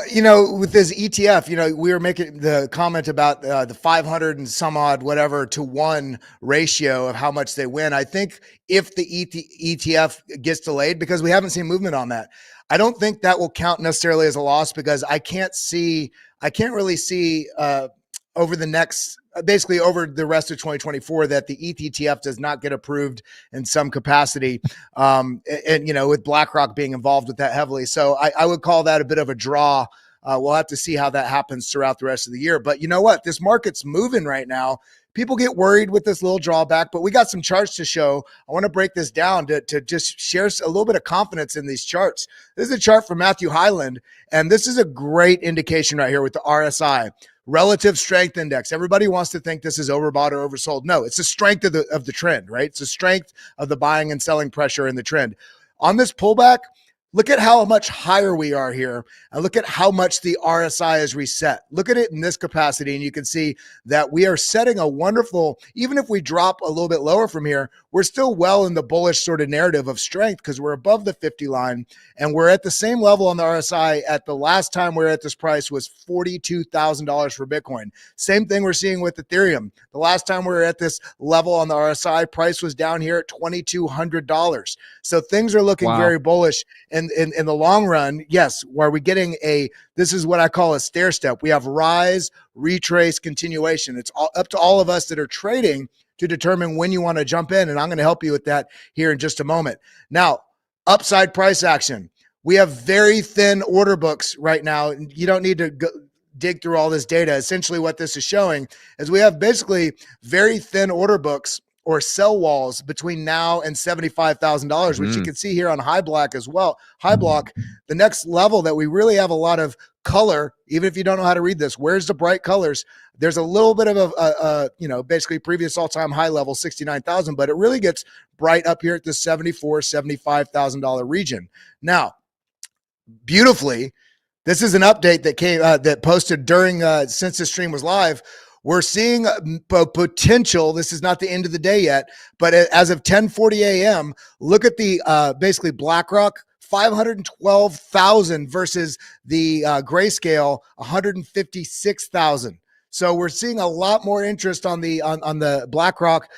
with this ETF, we were making the comment about the 500 and some odd whatever to 1 ratio of how much they win. I think if the ETF gets delayed, because we haven't seen movement on that, I don't think that will count necessarily as a loss, because I can't really see over the rest of 2024 that the ETH ETF does not get approved in some capacity. And with BlackRock being involved with that heavily. So I would call that a bit of a draw. We'll have to see how that happens throughout the rest of the year. But you know what? This market's moving right now. People get worried with this little drawback, but we got some charts to show. I want to break this down to just share a little bit of confidence in these charts. This is a chart from Matthew Hyland, and this is a great indication right here with the RSI. Relative strength index. Everybody wants to think this is overbought or oversold. No, it's the strength of the trend, right? It's the strength of the buying and selling pressure in the trend. On this pullback, look at how much higher we are here, and look at how much the RSI is reset. Look at it in this capacity, and you can see that we are setting a wonderful, even if we drop a little bit lower from here, we're still well in the bullish sort of narrative of strength, because we're above the 50 line, and we're at the same level on the RSI at the last time we were at this price was $42,000 for Bitcoin. Same thing we're seeing with Ethereum. The last time we were at this level on the RSI, price was down here at $2,200. So things are looking very bullish. And in the long run, yes, are we getting this is what I call a stair step. We have rise, retrace, continuation. It's all up to all of us that are trading to determine when you want to jump in. And I'm going to help you with that here in just a moment. Now, upside price action. We have very thin order books right now. You don't need to dig through all this data. Essentially what this is showing is we have basically very thin order books or sell walls between now and $75,000, which you can see here on High Block as well. High Block, the next level that we really have a lot of color, even if you don't know how to read this, where's the bright colors? There's a little bit of basically previous all-time high level, 69,000, but it really gets bright up here at the $74,000, $75,000 region. Now, beautifully, this is an update that came that posted during since the stream was live. We're seeing potential. This is not the end of the day yet, but as of 10:40 a.m., look at the basically BlackRock 512,000 versus the Grayscale 156,000. So we're seeing a lot more interest on the BlackRock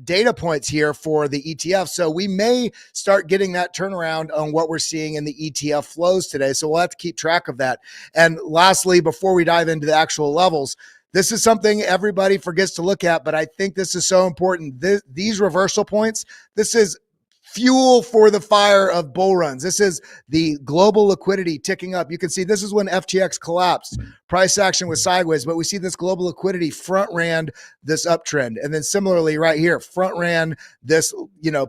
data points here for the ETF. So we may start getting that turnaround on what we're seeing in the ETF flows today. So we'll have to keep track of that. And lastly, before we dive into the actual levels, this is something everybody forgets to look at, but I think this is so important. These reversal points, this is fuel for the fire of bull runs. This is the global liquidity ticking up. You can see this is when FTX collapsed. Price action was sideways, but we see this global liquidity front ran this uptrend. And then similarly right here, front ran this,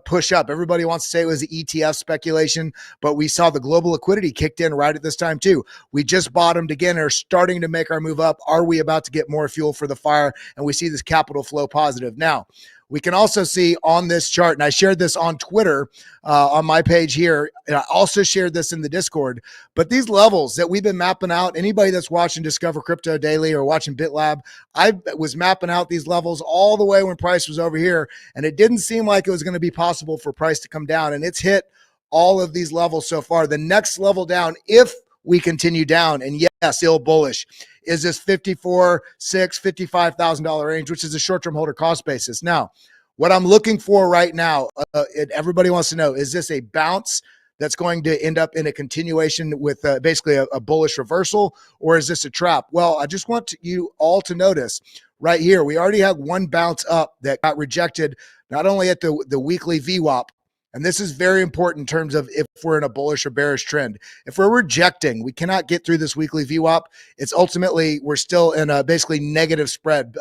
push up. Everybody wants to say it was the ETF speculation, but we saw the global liquidity kicked in right at this time too. We just bottomed again, are starting to make our move up. Are we about to get more fuel for the fire? And we see this capital flow positive. Now, we can also see on this chart, and I shared this on Twitter on my page here, and I also shared this in the Discord, but these levels that we've been mapping out, anybody that's watching Discover Crypto Daily or watching Bitlab, I was mapping out these levels all the way when price was over here, and it didn't seem like it was going to be possible for price to come down, and it's hit all of these levels so far. The next level down, if we continue down, and yes, still bullish, is this $54,600, $55,000 range, which is a short-term holder cost basis. Now, what I'm looking for right now, and everybody wants to know, is this a bounce that's going to end up in a continuation with basically a bullish reversal, or is this a trap? Well, I just want you all to notice right here, we already had one bounce up that got rejected, not only at the weekly VWAP, and this is very important in terms of if we're in a bullish or bearish trend. If we're rejecting, we cannot get through this weekly VWAP. It's ultimately, we're still in a basically negative spread.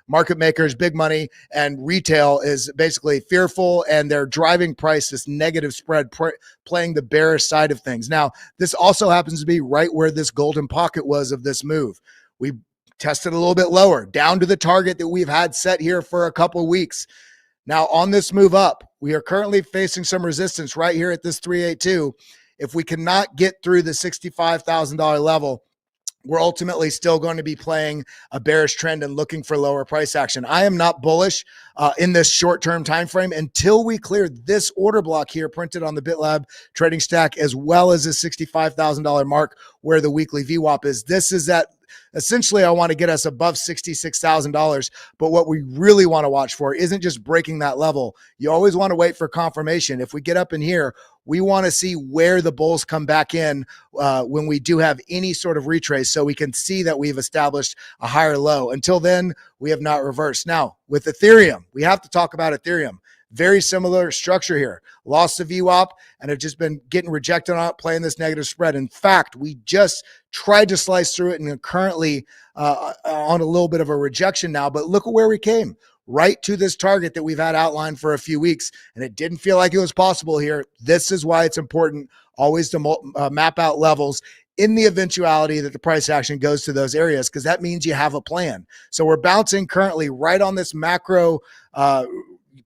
Market makers, big money, and retail is basically fearful, and they're driving price, this negative spread, playing the bearish side of things. Now, this also happens to be right where this golden pocket was of this move. We tested a little bit lower, down to the target that we've had set here for a couple of weeks. Now, on this move up, we are currently facing some resistance right here at this 382. If we cannot get through the $65,000 level, we're ultimately still going to be playing a bearish trend and looking for lower price action. I am not bullish in this short-term time frame until we clear this order block here printed on the Bitlab trading stack, as well as the $65,000 mark where the weekly VWAP is. This is at essentially, I want to get us above $66,000. But what we really want to watch for isn't just breaking that level. You always want to wait for confirmation. If we get up in here, we want to see where the bulls come back in when we do have any sort of retrace, so we can see that we've established a higher low. Until then, we have not reversed. Now, with Ethereum, we have to talk about Ethereum. Very similar structure here. Lost the VWAP and have just been getting rejected on it, playing this negative spread. In fact, we just tried to slice through it and are currently on a little bit of a rejection now. But look at where we came. Right to this target that we've had outlined for a few weeks, and it didn't feel like it was possible here. This is why it's important always to map out levels in the eventuality that the price action goes to those areas, because that means you have a plan. So we're bouncing currently right on this macro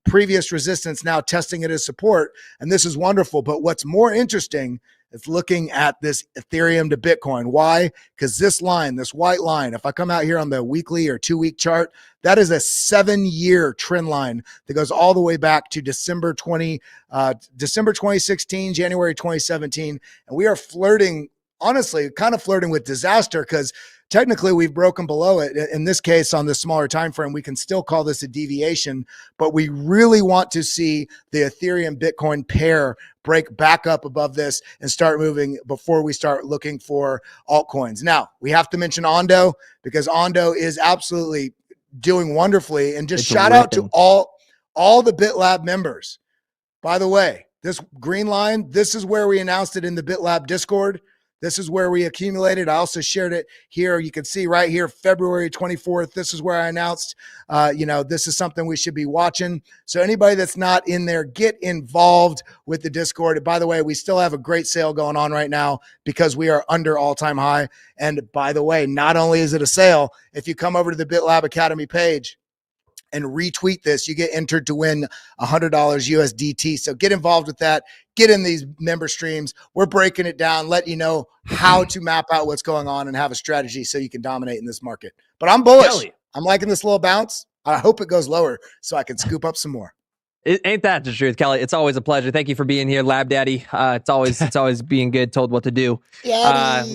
previous resistance, now testing it as support, and this is wonderful. But what's more interesting is looking at this Ethereum to Bitcoin. Why? Because this line, this white line, if I come out here on the weekly or 2-week chart, that is a 7-year trend line that goes all the way back to December 2016, January 2017. And we are flirting, honestly, kind of flirting with disaster, because technically we've broken below it. In this case, on the smaller time frame, we can still call this a deviation, but we really want to see the Ethereum Bitcoin pair break back up above this and start moving before we start looking for altcoins. Now, we have to mention Ondo, because Ondo is absolutely doing wonderfully. And just shout out to all the Bitlab members. By the way, this green line, this is where we announced it in the Bitlab Discord. This is where we accumulated. I also shared it here. You can see right here, February 24th. This is where I announced, this is something we should be watching. So anybody that's not in there, get involved with the Discord. And by the way, we still have a great sale going on right now because we are under all-time high. And by the way, not only is it a sale, if you come over to the Bitlab Academy page and retweet this, you get entered to win $100 USDT. So get involved with that. Get in these member streams. We're breaking it down, let you know how to map out what's going on and have a strategy so you can dominate in this market. But I'm bullish. Kelly. I'm liking this little bounce. I hope it goes lower so I can scoop up some more. Ain't that the truth, Kelly? It's always a pleasure. Thank you for being here, Lab Daddy. It's always being good, told what to do.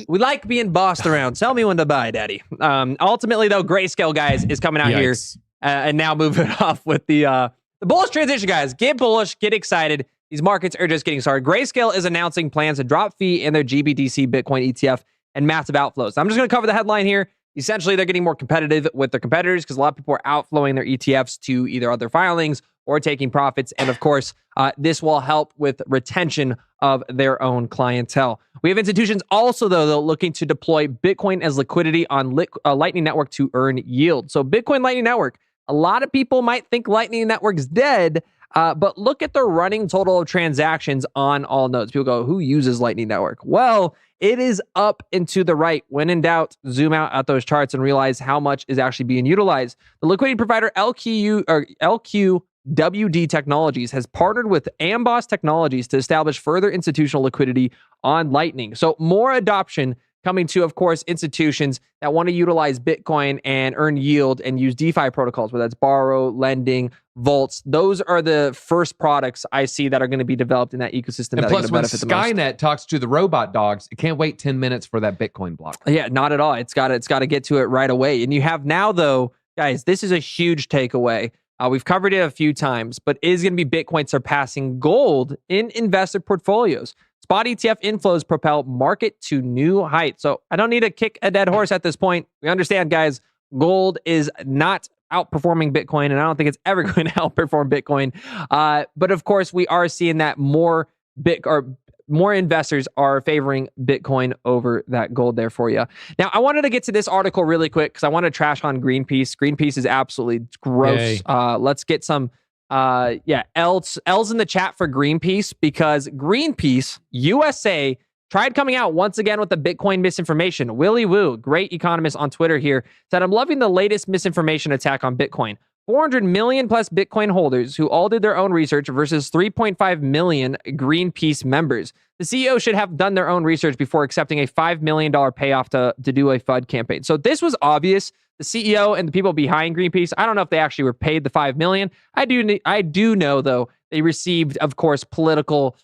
We like being bossed around. Tell me when to buy, Daddy. Ultimately, though, Grayscale, guys, is coming out here. And now moving off with the bullish transition, guys. Get bullish, get excited. These markets are just getting started. Grayscale is announcing plans to drop fee in their GBTC Bitcoin ETF and massive outflows. I'm just going to cover the headline here. Essentially, they're getting more competitive with their competitors because a lot of people are outflowing their ETFs to either other filings or taking profits. And of course, this will help with retention of their own clientele. We have institutions also, though, looking to deploy Bitcoin as liquidity on Lightning Network to earn yield. So Bitcoin Lightning Network, a lot of people might think Lightning Network's dead, but look at the running total of transactions on all nodes. People go, who uses Lightning Network? Well, it is up and to the right. When in doubt, zoom out at those charts and realize how much is actually being utilized. The liquidity provider LQWD Technologies has partnered with Amboss Technologies to establish further institutional liquidity on Lightning. So more adoption coming to, of course, institutions that want to utilize Bitcoin and earn yield and use DeFi protocols, whether that's borrow, lending, vaults. Those are the first products I see that are going to be developed in that ecosystem. And that plus, are when going to benefit the most. Skynet talks to the robot dogs, it can't wait 10 minutes for that Bitcoin block. Yeah, not at all. It's got to get to it right away. And you have now, though, guys, this is a huge takeaway. We've covered it a few times, but is going to be Bitcoin surpassing gold in investor portfolios. Spot ETF inflows propel market to new heights. So I don't need to kick a dead horse at this point. We understand, guys, gold is not outperforming Bitcoin, and I don't think it's ever going to outperform Bitcoin. But of course, we are seeing that more investors are favoring Bitcoin over that gold there for you. Now, I wanted to get to this article really quick because I want to trash on Greenpeace. Greenpeace is absolutely gross. Let's get some L's in the chat for Greenpeace, because Greenpeace USA tried coming out once again with the Bitcoin misinformation. Willy Woo, great economist on Twitter here, said, I'm loving the latest misinformation attack on Bitcoin. 400 million plus Bitcoin holders who all did their own research versus 3.5 million Greenpeace members. The CEO should have done their own research before accepting a $5 million payoff to do a FUD campaign. So this was obvious. The CEO and the people behind Greenpeace, I don't know if they actually were paid the $5 million. I do know, though, they received, of course, political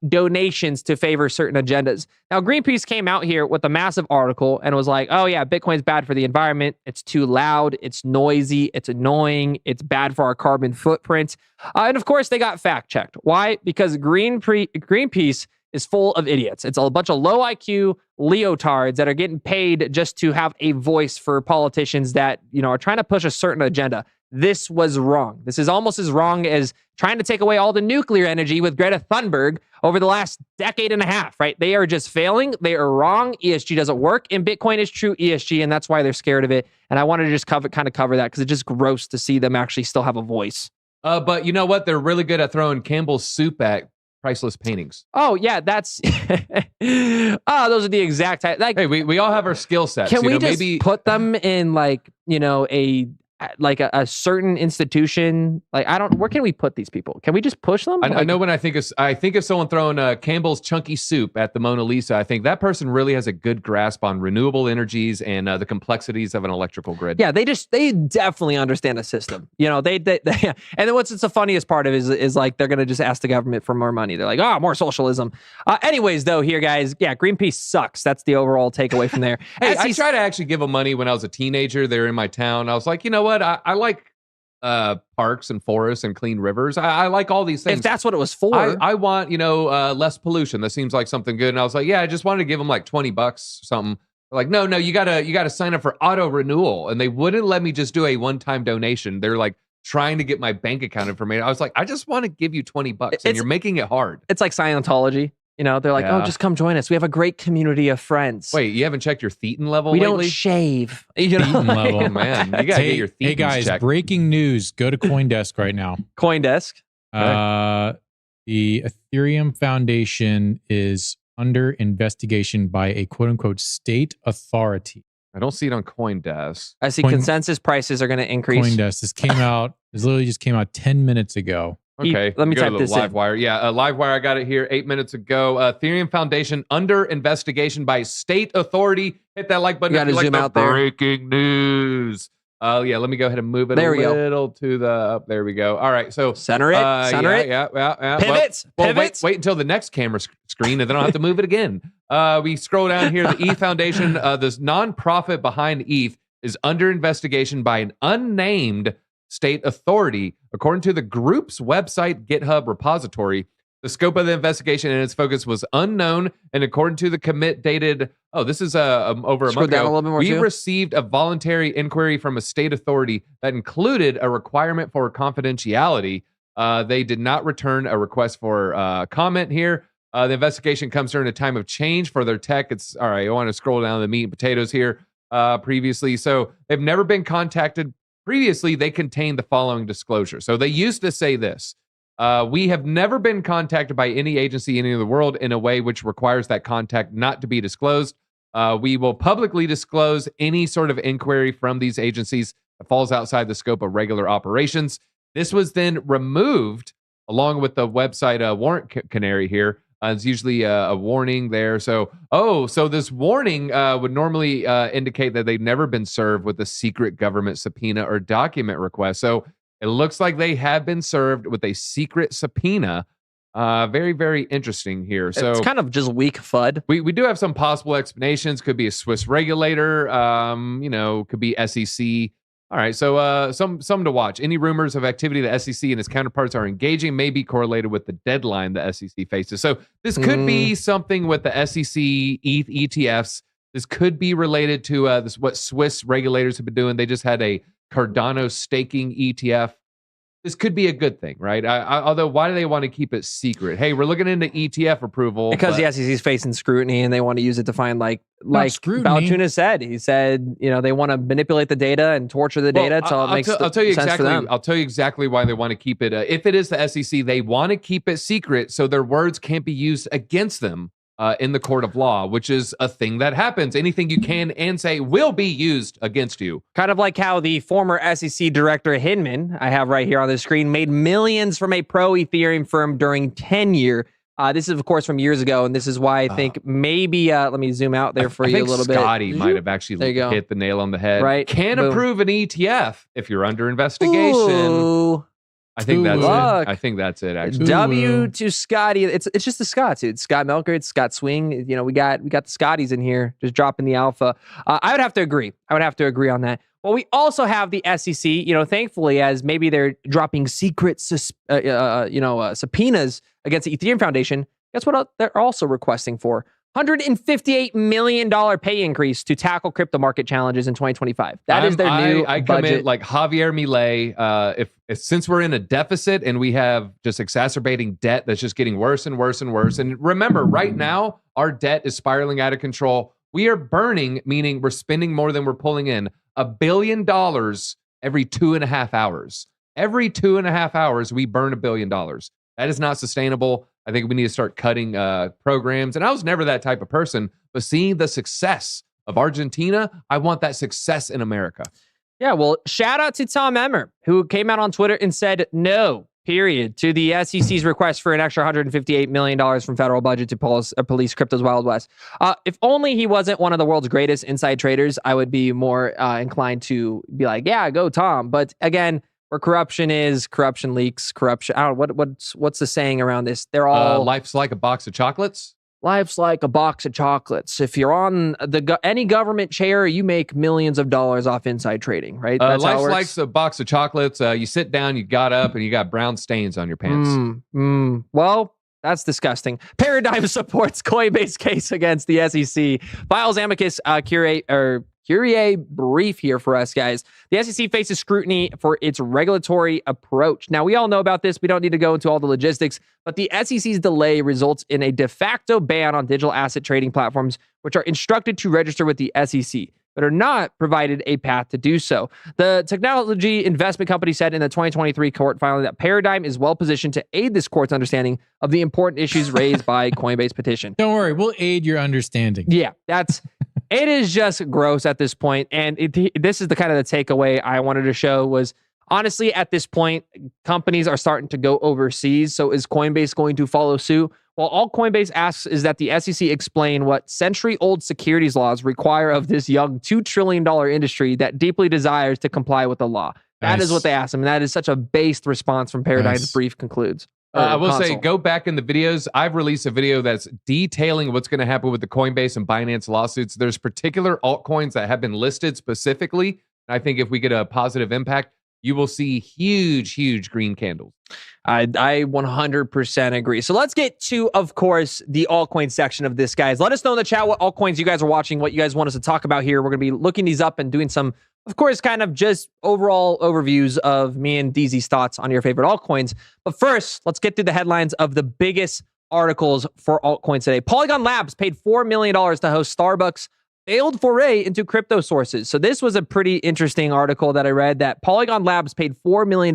donations to favor certain agendas. Now, Greenpeace came out here with a massive article and was like, oh, yeah, Bitcoin's bad for the environment. It's too loud. It's noisy. It's annoying. It's bad for our carbon footprint. And, of course, they got fact-checked. Why? Because Greenpeace is full of idiots. It's a bunch of low IQ leotards that are getting paid just to have a voice for politicians that, are trying to push a certain agenda. This was wrong. This is almost as wrong as trying to take away all the nuclear energy with Greta Thunberg over the last decade and a half, right? They are just failing. They are wrong. ESG doesn't work, and Bitcoin is true ESG, and that's why they're scared of it. And I wanted to just cover that because it's just gross to see them actually still have a voice. But you know what? They're really good at throwing Campbell's soup at priceless paintings. Oh yeah, that's those are the exact type. Like, hey, we all have our skill sets. Can we just maybe put them in a certain institution? Where can we put these people? Can we just push them? I know when I think of someone throwing Campbell's chunky soup at the Mona Lisa, I think that person really has a good grasp on renewable energies and the complexities of an electrical grid. Yeah, they definitely understand the system. And then what's the funniest part of it is like they're gonna just ask the government for more money. They're like, more socialism. Anyways, though, here guys, yeah, Greenpeace sucks. That's the overall takeaway from there. Hey, I tried to actually give them money when I was a teenager. They were in my town. I was like, you know what? I like parks and forests and clean rivers. I like all these things. If that's what it was for. I want, less pollution. That seems like something good. And I was like, yeah, I just wanted to give them like $20, something. They're like, no, you gotta sign up for auto renewal. And they wouldn't let me just do a one-time donation. They're like trying to get my bank account information. I was like, I just want to give you $20 and you're making it hard. It's like Scientology. They're like, oh, just come join us. We have a great community of friends. Wait, you haven't checked your thetan level We lately? don't shave. Thetan level. Oh, man. You got to get your thetans Hey, guys, checked. breaking news. Go to CoinDesk right now. CoinDesk. The Ethereum Foundation is under investigation by a quote-unquote state authority. I don't see it on CoinDesk. I see consensus prices are going to increase. CoinDesk. This literally just came out 10 minutes ago. Okay, let me go type to the this live in. wire. Yeah, Livewire. I got it here 8 minutes ago. Ethereum Foundation under investigation by state authority. Hit that like button. You gotta if you zoom like out the there. breaking news. Yeah, let me go ahead and move it There a we go. little to the up. There we go. All right, so Center it. Center it. Yeah. Pivots. Well, Pivots. wait until the next camera screen, and then I'll have to move it again. We scroll down here. The ETH Foundation, this nonprofit behind ETH, is under investigation by an unnamed state authority, according to the group's website GitHub repository. The scope of the investigation and its focus was unknown, and according to the commit dated, this is over a Scroll month down ago, a little bit more we too. received a voluntary inquiry from a state authority that included a requirement for confidentiality. They did not return a request for comment here. The investigation comes during a time of change for their tech. It's all right. I want to scroll down the meat and potatoes here. Previously, so they've never been contacted. Previously, they contained the following disclosure. So they used to say this. We have never been contacted by any agency in the world in a way which requires that contact not to be disclosed. We will publicly disclose any sort of inquiry from these agencies that falls outside the scope of regular operations. This was then removed along with the website warrant canary here. It's usually a warning there. So this warning would normally indicate that they've never been served with a secret government subpoena or document request. So it looks like they have been served with a secret subpoena. Very, very interesting here. So it's kind of just weak FUD. We do have some possible explanations. Could be a Swiss regulator. Could be SEC. All right, so some to watch. Any rumors of activity the SEC and its counterparts are engaging may be correlated with the deadline the SEC faces. So this could be something with the SEC ETH ETFs. This could be related to what Swiss regulators have been doing. They just had a Cardano staking ETF. This could be a good thing, right? Although, why do they want to keep it secret? Hey, we're looking into ETF approval. Because the SEC is facing scrutiny and they want to use it to find like Balchunas said. He said, they want to manipulate the data and torture the data until it makes I'll tell you sense exactly. for them. I'll tell you exactly why they want to keep it. If it is the SEC, they want to keep it secret so their words can't be used against them in the court of law, which is a thing that happens. Anything you can and say will be used against you. Kind of like how the former SEC director Hinman, I have right here on the screen, made millions from a pro Ethereum firm during tenure. This is, of course, from years ago, and this is why I think maybe, let me zoom out there for you a little bit. Scotty might have actually hit the nail on the head. Right. Can approve an ETF if you're under investigation. Ooh. I think that's it. I think that's it, actually. W to Scotty. It's just the Scots. It's Scott Melker. It's Scott Swing. We got the Scotties in here just dropping the alpha. I would have to agree. On that. Well, we also have the SEC, thankfully, as maybe they're dropping secret subpoenas against the Ethereum Foundation. Guess what they're also requesting for? $158 million pay increase to tackle crypto market challenges in 2025. That is their new I budget. come in like Javier Milei. Since we're in a deficit and we have just exacerbating debt that's just getting worse and worse and worse. And remember, right now, our debt is spiraling out of control. We are burning, meaning we're spending more than we're pulling in, $1 billion every 2.5 hours. Every 2.5 hours, we burn $1 billion. That is not sustainable. I think we need to start cutting programs. And I was never that type of person, but seeing the success of Argentina, I want that success in America. Yeah, well, shout out to Tom Emmer, who came out on Twitter and said no, period, to the SEC's request for an extra $158 million from federal budget to police crypto's Wild West. If only he wasn't one of the world's greatest inside traders, I would be more inclined to be like, yeah, go Tom. But again, where corruption is, corruption leaks, corruption. I don't know, what's the saying around this? They're all life's like a box of chocolates. Life's like a box of chocolates. If you're on any government chair, you make millions of dollars off inside trading, right? That's life's like a box of chocolates. You sit down, you got up, and you got brown stains on your pants. Well, that's disgusting. Paradigm supports Coinbase case against the SEC. Files amicus curiae brief here for us, guys. The SEC faces scrutiny for its regulatory approach. Now, we all know about this. We don't need to go into all the logistics, but the SEC's delay results in a de facto ban on digital asset trading platforms, which are instructed to register with the SEC, but are not provided a path to do so. The technology investment company said in the 2023 court filing that Paradigm is well positioned to aid this court's understanding of the important issues raised by Coinbase petition. Don't worry, we'll aid your understanding. Yeah, it is just gross at this point. And this is the kind of the takeaway I wanted to show was, honestly, at this point, companies are starting to go overseas. So is Coinbase going to follow suit? Well, all Coinbase asks is that the SEC explain what century-old securities laws require of this young $2 trillion industry that deeply desires to comply with the law. That is what they ask them. And that is such a based response from Paradigm's brief concludes. I will say, go back in the videos. I've released a video that's detailing what's going to happen with the Coinbase and Binance lawsuits. There's particular altcoins that have been listed specifically. And I think if we get a positive impact, you will see huge green candles. I 100% agree. So let's get to, of course, the altcoin section of this, guys. Let us know in the chat what altcoins you guys are watching, what you guys want us to talk about here. We're going to be looking these up and doing some, of course, kind of just overall overviews of me and DZ's thoughts on your favorite altcoins. But first, let's get through the headlines of the biggest articles for altcoins today. Polygon Labs paid $4 million to host Starbucks' failed foray into crypto sources. So this was a pretty interesting article that I read, that Polygon Labs paid $4 million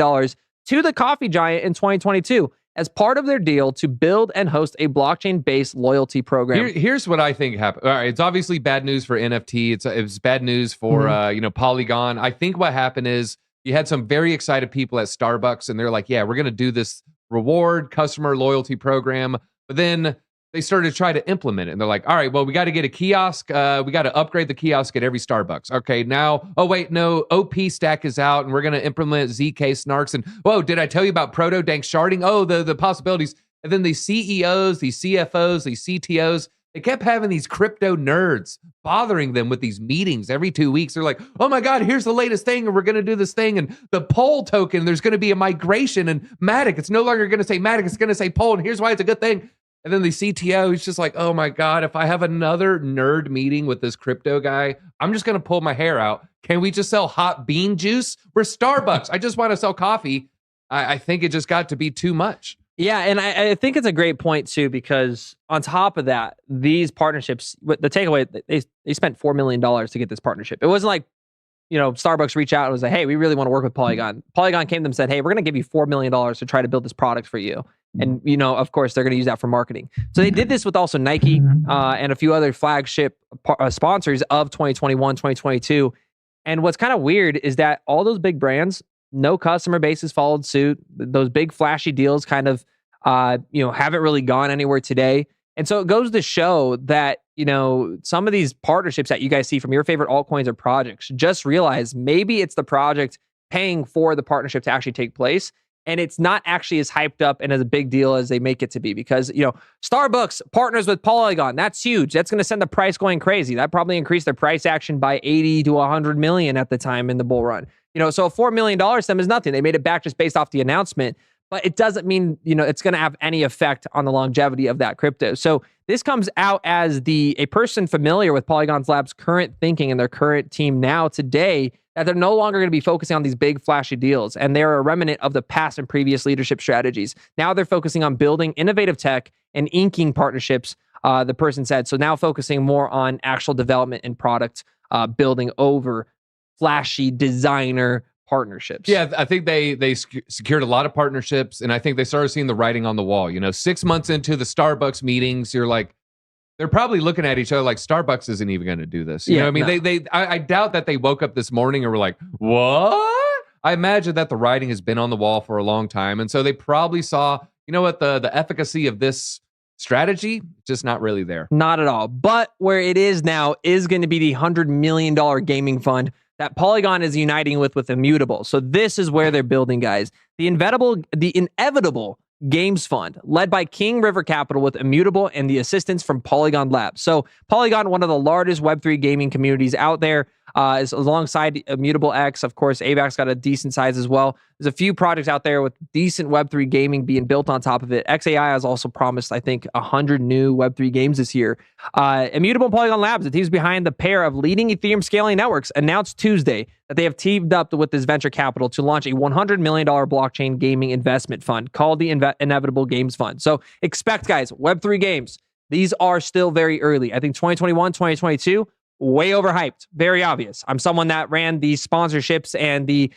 to the coffee giant in 2022 as part of their deal to build and host a blockchain-based loyalty program. Here's what I think happened. All right, it's obviously bad news for NFT. It's bad news for Polygon. I think what happened is you had some very excited people at Starbucks, and they're like, "Yeah, we're going to do this reward customer loyalty program." But then they started to try to implement it, and they're like, "All right, well, we got to get a kiosk. We got to upgrade the kiosk at every Starbucks." Okay, now, oh wait, no, OP stack is out, and we're going to implement ZK snarks. And whoa, did I tell you about proto dank sharding? Oh, the possibilities. And then these CEOs, these CFOs, these CTOs, They kept having these crypto nerds bothering them with these meetings every 2 weeks. They're like, oh my God, here's the latest thing, and we're going to do this thing. And the poll token, there's going to be a migration, and MATIC, it's no longer going to say MATIC, it's going to say poll, and here's why it's a good thing. And then the CTO, he's just like, oh my God, if I have another nerd meeting with this crypto guy, I'm just going to pull my hair out. Can we just sell hot bean juice? We're Starbucks. I just want to sell coffee. I think it just got to be too much. Yeah, and I think it's a great point too, because on top of that, these partnerships, the takeaway, they spent $4 million to get this partnership. It wasn't like, Starbucks reached out and was like, hey, we really want to work with Polygon. Polygon came to them and said, hey, we're going to give you $4 million to try to build this product for you. And, of course, they're going to use that for marketing. So they did this with also Nike and a few other flagship sponsors of 2021, 2022. And what's kind of weird is that all those big brands, no customer bases followed suit. Those big flashy deals kind of, haven't really gone anywhere today. And so it goes to show that, some of these partnerships that you guys see from your favorite altcoins or projects, just realize maybe it's the project paying for the partnership to actually take place. And it's not actually as hyped up and as a big deal as they make it to be, because, Starbucks partners with Polygon. That's huge. That's going to send the price going crazy. That probably increased their price action by 80 to 100 million at the time in the bull run. So $4 million to them is nothing. They made it back just based off the announcement, but it doesn't mean, it's going to have any effect on the longevity of that crypto. So this comes out as a person familiar with Polygon Labs' current thinking and their current team now today, that they're no longer going to be focusing on these big flashy deals. And they're a remnant of the past and previous leadership strategies. Now they're focusing on building innovative tech and inking partnerships, the person said. So now focusing more on actual development and product building over flashy designer partnerships. Yeah, I think they secured a lot of partnerships, and I think they started seeing the writing on the wall. 6 months into the Starbucks meetings, you're like, they're probably looking at each other like Starbucks isn't even going to do this. You know what I mean? I doubt that they woke up this morning and were like, what? I imagine that the writing has been on the wall for a long time. And so they probably saw, the efficacy of this strategy, just not really there. Not at all. But where it is now is going to be the $100 million gaming fund that Polygon is uniting with Immutable. So this is where they're building, guys. The inevitable Games Fund, led by King River Capital with Immutable and the assistance from Polygon Labs. So Polygon, one of the largest Web3 gaming communities out there, is alongside Immutable X. Of course, AVAX got a decent size as well. There's a few projects out there with decent Web3 gaming being built on top of it. XAI has also promised, I think, 100 new Web3 games this year. Immutable and Polygon Labs, the teams behind the pair of leading Ethereum scaling networks, announced Tuesday that they have teamed up with this venture capital to launch a $100 million blockchain gaming investment fund called the Inevitable Games Fund. So expect, guys, Web3 games. These are still very early. I think 2021, 2022, way overhyped. Very obvious. I'm someone that ran the sponsorships and the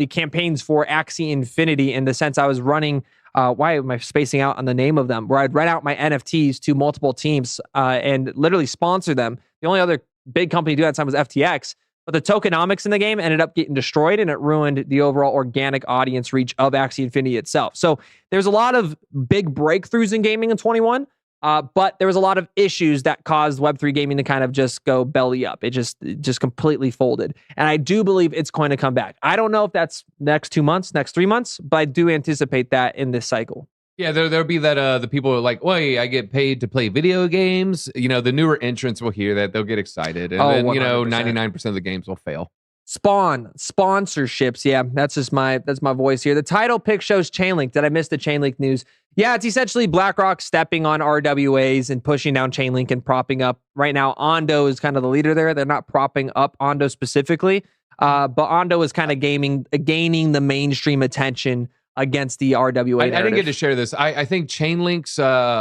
campaigns for Axie Infinity, in the sense I was running, why am I spacing out on the name of them, where I'd rent out my NFTs to multiple teams and literally sponsor them. The only other big company to do that time was FTX, but the tokenomics in the game ended up getting destroyed, and it ruined the overall organic audience reach of Axie Infinity itself. So there's a lot of big breakthroughs in gaming in 21. But there was a lot of issues that caused Web3 gaming to kind of just go belly up. It just completely folded. And I do believe it's going to come back. I don't know if that's next 2 months, next 3 months, but I do anticipate that in this cycle. Yeah, there'll be that the people are like, wait, I get paid to play video games. The newer entrants will hear that, they'll get excited. And then, 99% of the games will fail. Spawn sponsorships. Yeah, that's my voice here. The title pick shows Chainlink. Did I miss the Chainlink news? Yeah, it's essentially BlackRock stepping on RWAs and pushing down Chainlink and propping up. Right now, Ondo is kind of the leader there. They're not propping up Ondo specifically, but Ondo is kind of gaining the mainstream attention against the RWA. I didn't get to share this. I think Chainlink's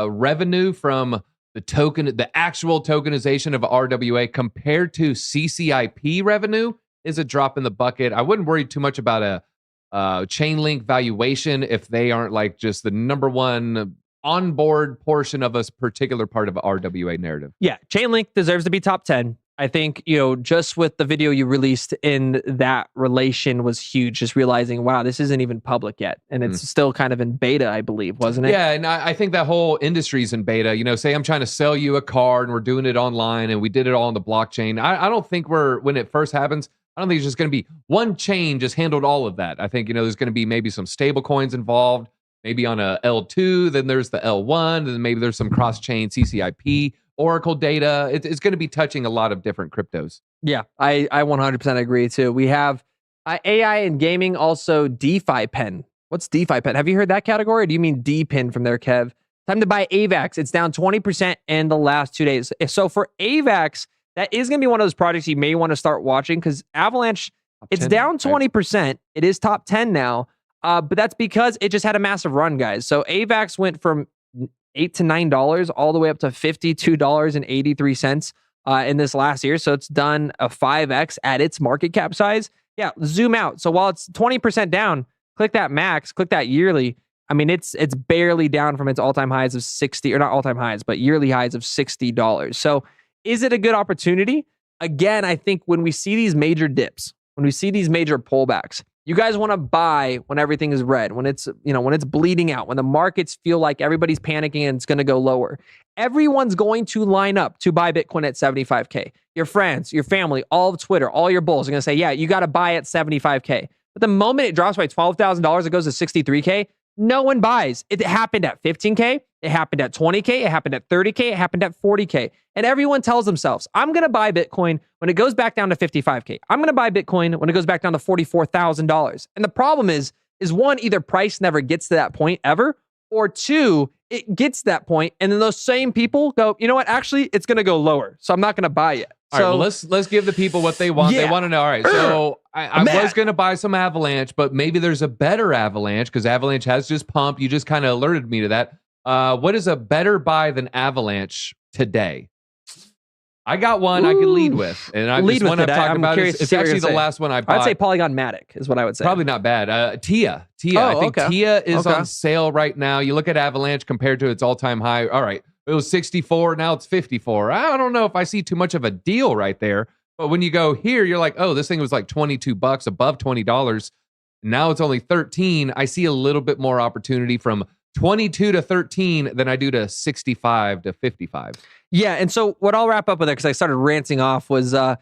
revenue from the actual tokenization of RWA compared to CCIP revenue is a drop in the bucket. I wouldn't worry too much about a Chainlink valuation if they aren't like just the number one onboard portion of a particular part of RWA narrative. Yeah, Chainlink deserves to be top 10. I think, just with the video you released in that relation was huge, just realizing, wow, this isn't even public yet. And it's still kind of in beta, I believe, wasn't it? Yeah, and I think that whole industry's in beta. Say I'm trying to sell you a car and we're doing it online and we did it all on the blockchain. I don't think when it first happens, I don't think it's just going to be one chain just handled all of that. I think, there's going to be maybe some stable coins involved, maybe on a L2, then there's the L1, then maybe there's some cross-chain CCIP Oracle data. It's going to be touching a lot of different cryptos. Yeah, I 100% agree too. We have AI and gaming, also DeFi Pen. What's DeFi Pen? Have you heard that category? Or do you mean D-Pin from there, Kev? Time to buy AVAX. It's down 20% in the last 2 days. So for AVAX, that is going to be one of those projects you may want to start watching because Avalanche, it's down 20%. It is top 10 now, but that's because it just had a massive run, guys. So AVAX went from $8 to $9 all the way up to $52.83 in this last year. So it's done a 5x at its market cap size. Yeah, zoom out. So while it's 20% down, click that max, click that yearly. I mean, it's barely down from its all-time highs of 60, or not all-time highs, but yearly highs of $60. So is it a good opportunity? Again, I think when we see these major dips, when we see these major pullbacks, you guys want to buy when everything is red, when it's, when it's bleeding out, when the markets feel like everybody's panicking and it's going to go lower. Everyone's going to line up to buy Bitcoin at 75K. Your friends, your family, all of Twitter, all your bulls are going to say, yeah, you got to buy at 75K. But the moment it drops by $12,000, it goes to 63K. No one buys. It happened at 15K. It happened at 20K. It happened at 30K. It happened at 40K. And everyone tells themselves, I'm going to buy Bitcoin when it goes back down to 55K. I'm going to buy Bitcoin when it goes back down to $44,000. And the problem is one, either price never gets to that point ever, or two, it gets to that point, and then those same people go, you know what? Actually, it's going to go lower, so I'm not going to buy it. All right, well, let's give the people what they want. Yeah. They want to know. All right, so I was going to buy some Avalanche, but maybe there's a better Avalanche because Avalanche has just pumped. You just kind of alerted me to that. What is a better buy than Avalanche today? I got one I could lead with, and I've talked about. It's actually the last one I bought. I'd say Polygon MATIC is what I would say. Probably not bad. Tia. I think Tia is on sale right now. You look at Avalanche compared to its all-time high. All right, it was 64. Now it's 54. I don't know if I see too much of a deal right there. But when you go here, you're like, oh, this thing was like $22, above $20. Now it's only 13. I see a little bit more opportunity from 22 to 13 than I do to 65 to 55. Yeah, and so what I'll wrap up with it, because I started ranting off, was now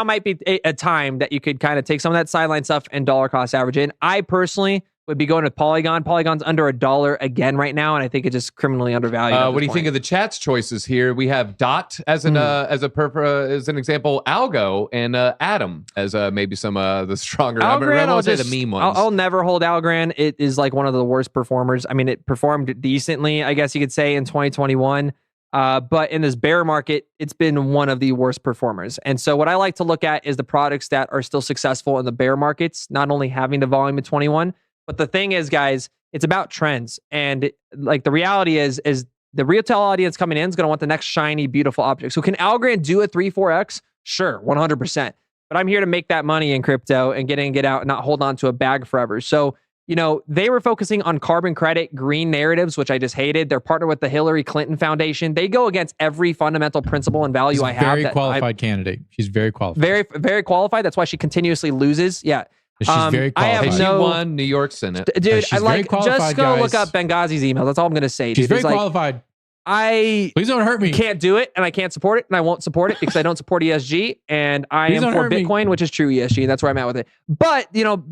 might be a time that you could kind of take some of that sideline stuff and dollar cost average in. I personally would be going with Polygon. Polygon's under $1 again right now, and I think it's just criminally undervalued. What do you think of the chat's choices here? We have Dot as an as an example, Algo, and Atom as maybe some the stronger. Algorand, I'll say the meme ones. I'll never hold Algorand. It is like one of the worst performers. I mean, it performed decently, I guess you could say, in 2021. But in this bear market, it's been one of the worst performers. And so what I like to look at is the products that are still successful in the bear markets, not only having the volume of 21, but the thing is, guys, it's about trends. And like the reality is the retail audience coming in is going to want the next shiny, beautiful object. So can Algorand do a 3-4x? Sure, 100%. But I'm here to make that money in crypto and get out and not hold on to a bag forever. So, they were focusing on carbon credit, green narratives, which I just hated. They're partnered with the Hillary Clinton Foundation. They go against every fundamental principle and value I have. Very qualified candidate. She's very qualified. Very, very qualified. That's why she continuously loses. Yeah. She's very qualified. She won New York Senate. Dude, she's very qualified, just go guys. look up Benghazi's email. That's all I'm going to say. She's very qualified. Please don't hurt me. Can't do it, and I can't support it, and I won't support it because I don't support ESG, and I am for Bitcoin, which is true ESG, and that's where I'm at with it. But,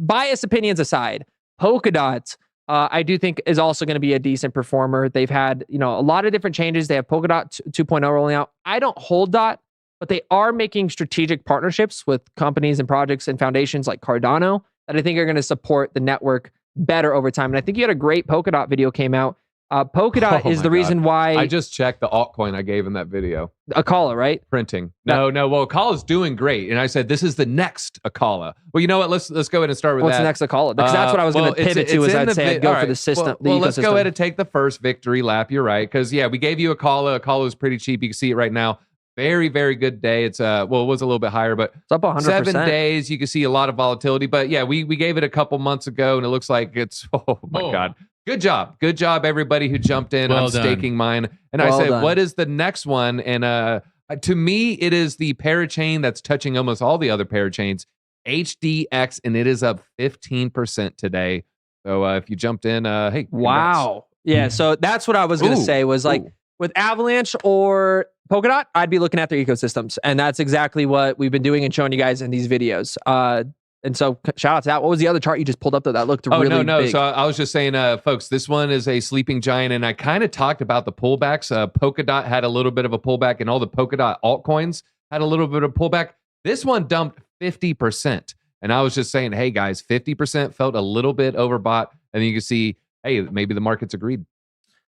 biased opinions aside, Polkadot, I do think is also going to be a decent performer. They've had, a lot of different changes. They have Polkadot 2.0 rolling out. I don't hold Dot, but they are making strategic partnerships with companies and projects and foundations like Cardano that I think are going to support the network better over time. And I think you had a great Polkadot video came out. Polkadot is the reason why I just checked the altcoin I gave in that video. Akala, right? Printing. No. Well, Akala's doing great, and I said this is the next Akala. Well, you know what? Let's go ahead and start with What's the next Akala? Because that's what I was going to pivot to. Is I'd say I'd go for the system. Well, let's go ahead and take the first victory lap. You're right, because we gave you Akala. Akala was pretty cheap. You can see it right now. Very, very good day. It's it was a little bit higher, but it's up 100%. 7 days. You can see a lot of volatility. But yeah, we gave it a couple months ago, and it looks like it's God. Good job, everybody who jumped in. I'm staking mine, and I said, what is the next one? And to me, it is the parachain that's touching almost all the other parachains, HDX, and it is up 15% today. So if you jumped in, hey, wow, yeah. So that's what I was going to say was like with Avalanche or Polkadot, I'd be looking at their ecosystems, and that's exactly what we've been doing and showing you guys in these videos. And so shout out to that. What was the other chart you just pulled up though? That looked really big. So I was just saying, folks, this one is a sleeping giant. And I kind of talked about the pullbacks. Polkadot had a little bit of a pullback, and all the Polkadot altcoins had a little bit of pullback. This one dumped 50%. And I was just saying, hey guys, 50% felt a little bit overbought. And then you can see, hey, maybe the market's agreed.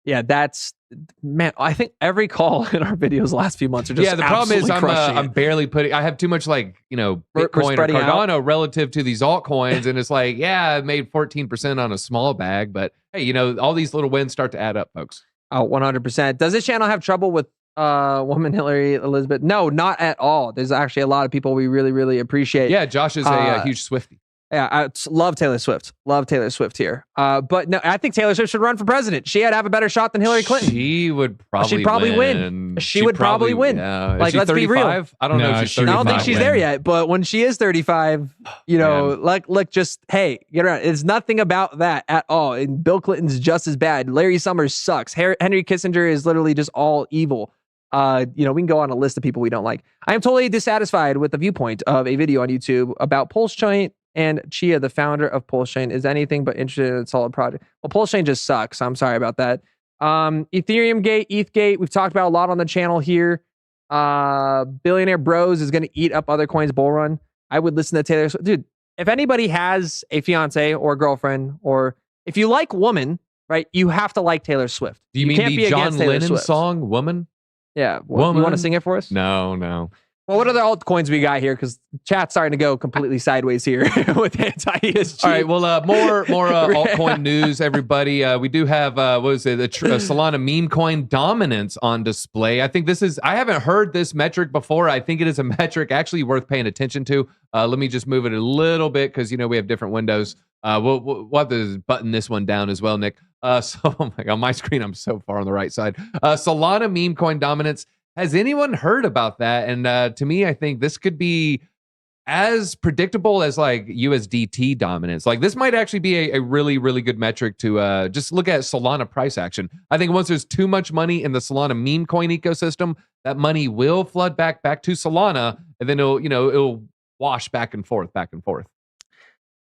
Yeah, that's, man, I think every call in our videos the last few months are just the problem is I'm I'm barely putting, I have too much like, Bitcoin or Cardano relative to these altcoins. And it's like, yeah, I made 14% on a small bag, but hey, all these little wins start to add up, folks. Oh, 100%. Does this channel have trouble with woman Hillary Elizabeth? No, not at all. There's actually a lot of people we really, really appreciate. Yeah, Josh is a huge Swiftie. Yeah, I love Taylor Swift. Love Taylor Swift here. But no, I think Taylor Swift should run for president. She had to have a better shot than Hillary Clinton. She would probably win. She would probably win. Yeah. Like, let's 35? Be real. I don't know if she's 35. I don't think she's there yet, but when she is 35, look, just, hey, get around. It's nothing about that at all. And Bill Clinton's just as bad. Larry Summers sucks. Henry Kissinger is literally just all evil. We can go on a list of people we don't like. I am totally dissatisfied with the viewpoint of a video on YouTube about Pulse Chain and Chia, the founder of Pulse Chain, is anything but interested in a solid project. Well, Pulse Chain just sucks. I'm sorry about that. Ethereum Gate, ETH Gate, we've talked about a lot on the channel here. Billionaire Bros is going to eat up other coins bull run. I would listen to Taylor Swift. Dude, if anybody has a fiance or a girlfriend, or if you like woman, right, you have to like Taylor Swift. Do you mean the John Lennon song, Woman? Yeah. Woman. You want to sing it for us? No. Well, what other altcoins we got here? Because chat's starting to go completely sideways here with anti-ESG. All right. Well, more altcoin news, everybody. We do have the Solana meme coin dominance on display. I think I haven't heard this metric before. I think it is a metric actually worth paying attention to. Let me just move it a little bit because we have different windows. We'll have to button this one down as well, Nick. So oh my God, on my screen, I'm so far on the right side. Solana meme coin dominance. Has anyone heard about that? And to me, I think this could be as predictable as like USDT dominance. Like this might actually be a really, really good metric to just look at Solana price action. I think once there's too much money in the Solana meme coin ecosystem, that money will flood back to Solana, and then it'll wash back and forth.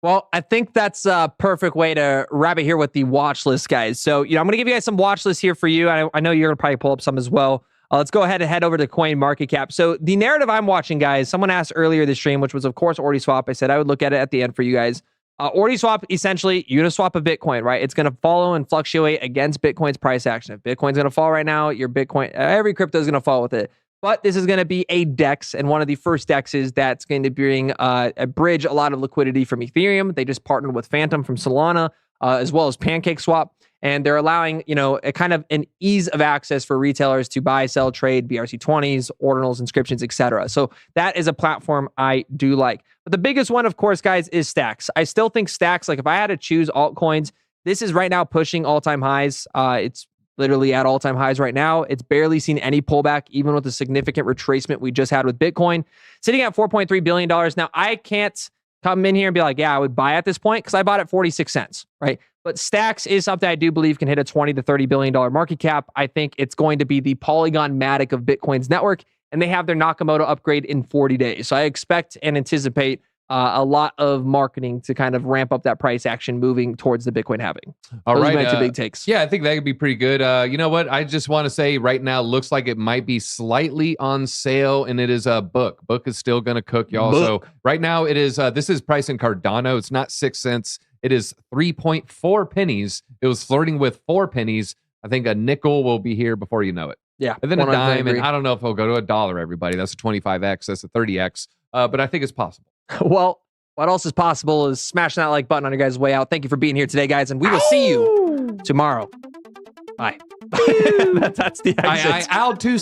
Well, I think that's a perfect way to wrap it here with the watch list, guys. So, I'm going to give you guys some watch lists here for you. I know you're going to probably pull up some as well. Let's go ahead and head over to Coin Market Cap. So the narrative I'm watching, guys, someone asked earlier this stream, which was, of course, OrdiSwap. I said I would look at it at the end for you guys. OrdiSwap, essentially, Uniswap of Bitcoin, right? It's going to follow and fluctuate against Bitcoin's price action. If Bitcoin's going to fall right now, your Bitcoin, every crypto is going to fall with it. But this is going to be a DEX, and one of the first DEXs that's going to bring a bridge a lot of liquidity from Ethereum. They just partnered with Phantom from Solana, as well as PancakeSwap. And they're allowing, a kind of an ease of access for retailers to buy, sell, trade BRC20s, ordinals, inscriptions, etc. So that is a platform I do like. But the biggest one, of course, guys, is Stacks. I still think Stacks, like if I had to choose altcoins, this is right now pushing all-time highs. It's literally at all-time highs right now. It's barely seen any pullback, even with the significant retracement we just had with Bitcoin. Sitting at $4.3 billion. Now, I can't come in here and be like, yeah, I would buy at this point because I bought at 46 cents, right? But Stacks is something I do believe can hit a $20 to $30 billion market cap. I think it's going to be the Polygon MATIC of Bitcoin's network, and they have their Nakamoto upgrade in 40 days. So I expect and anticipate a lot of marketing to kind of ramp up that price action moving towards the Bitcoin halving. All right. Those are my two big takes. Yeah, I think that could be pretty good. You know what? I just want to say right now, looks like it might be slightly on sale, and it is a book. Book is still going to cook, y'all. So right now it is, this is priced in Cardano. It's not 6 cents. It is 3.4 pennies. It was flirting with 4 pennies. I think a nickel will be here before you know it. Yeah. And then a dime, and I don't know if it'll go to $1, everybody. That's a 25x. That's a 30x. But I think it's possible. Well, what else is possible is smashing that like button on your guys' way out. Thank you for being here today, guys, and we will see you tomorrow. Bye. That's the exit. I'll too.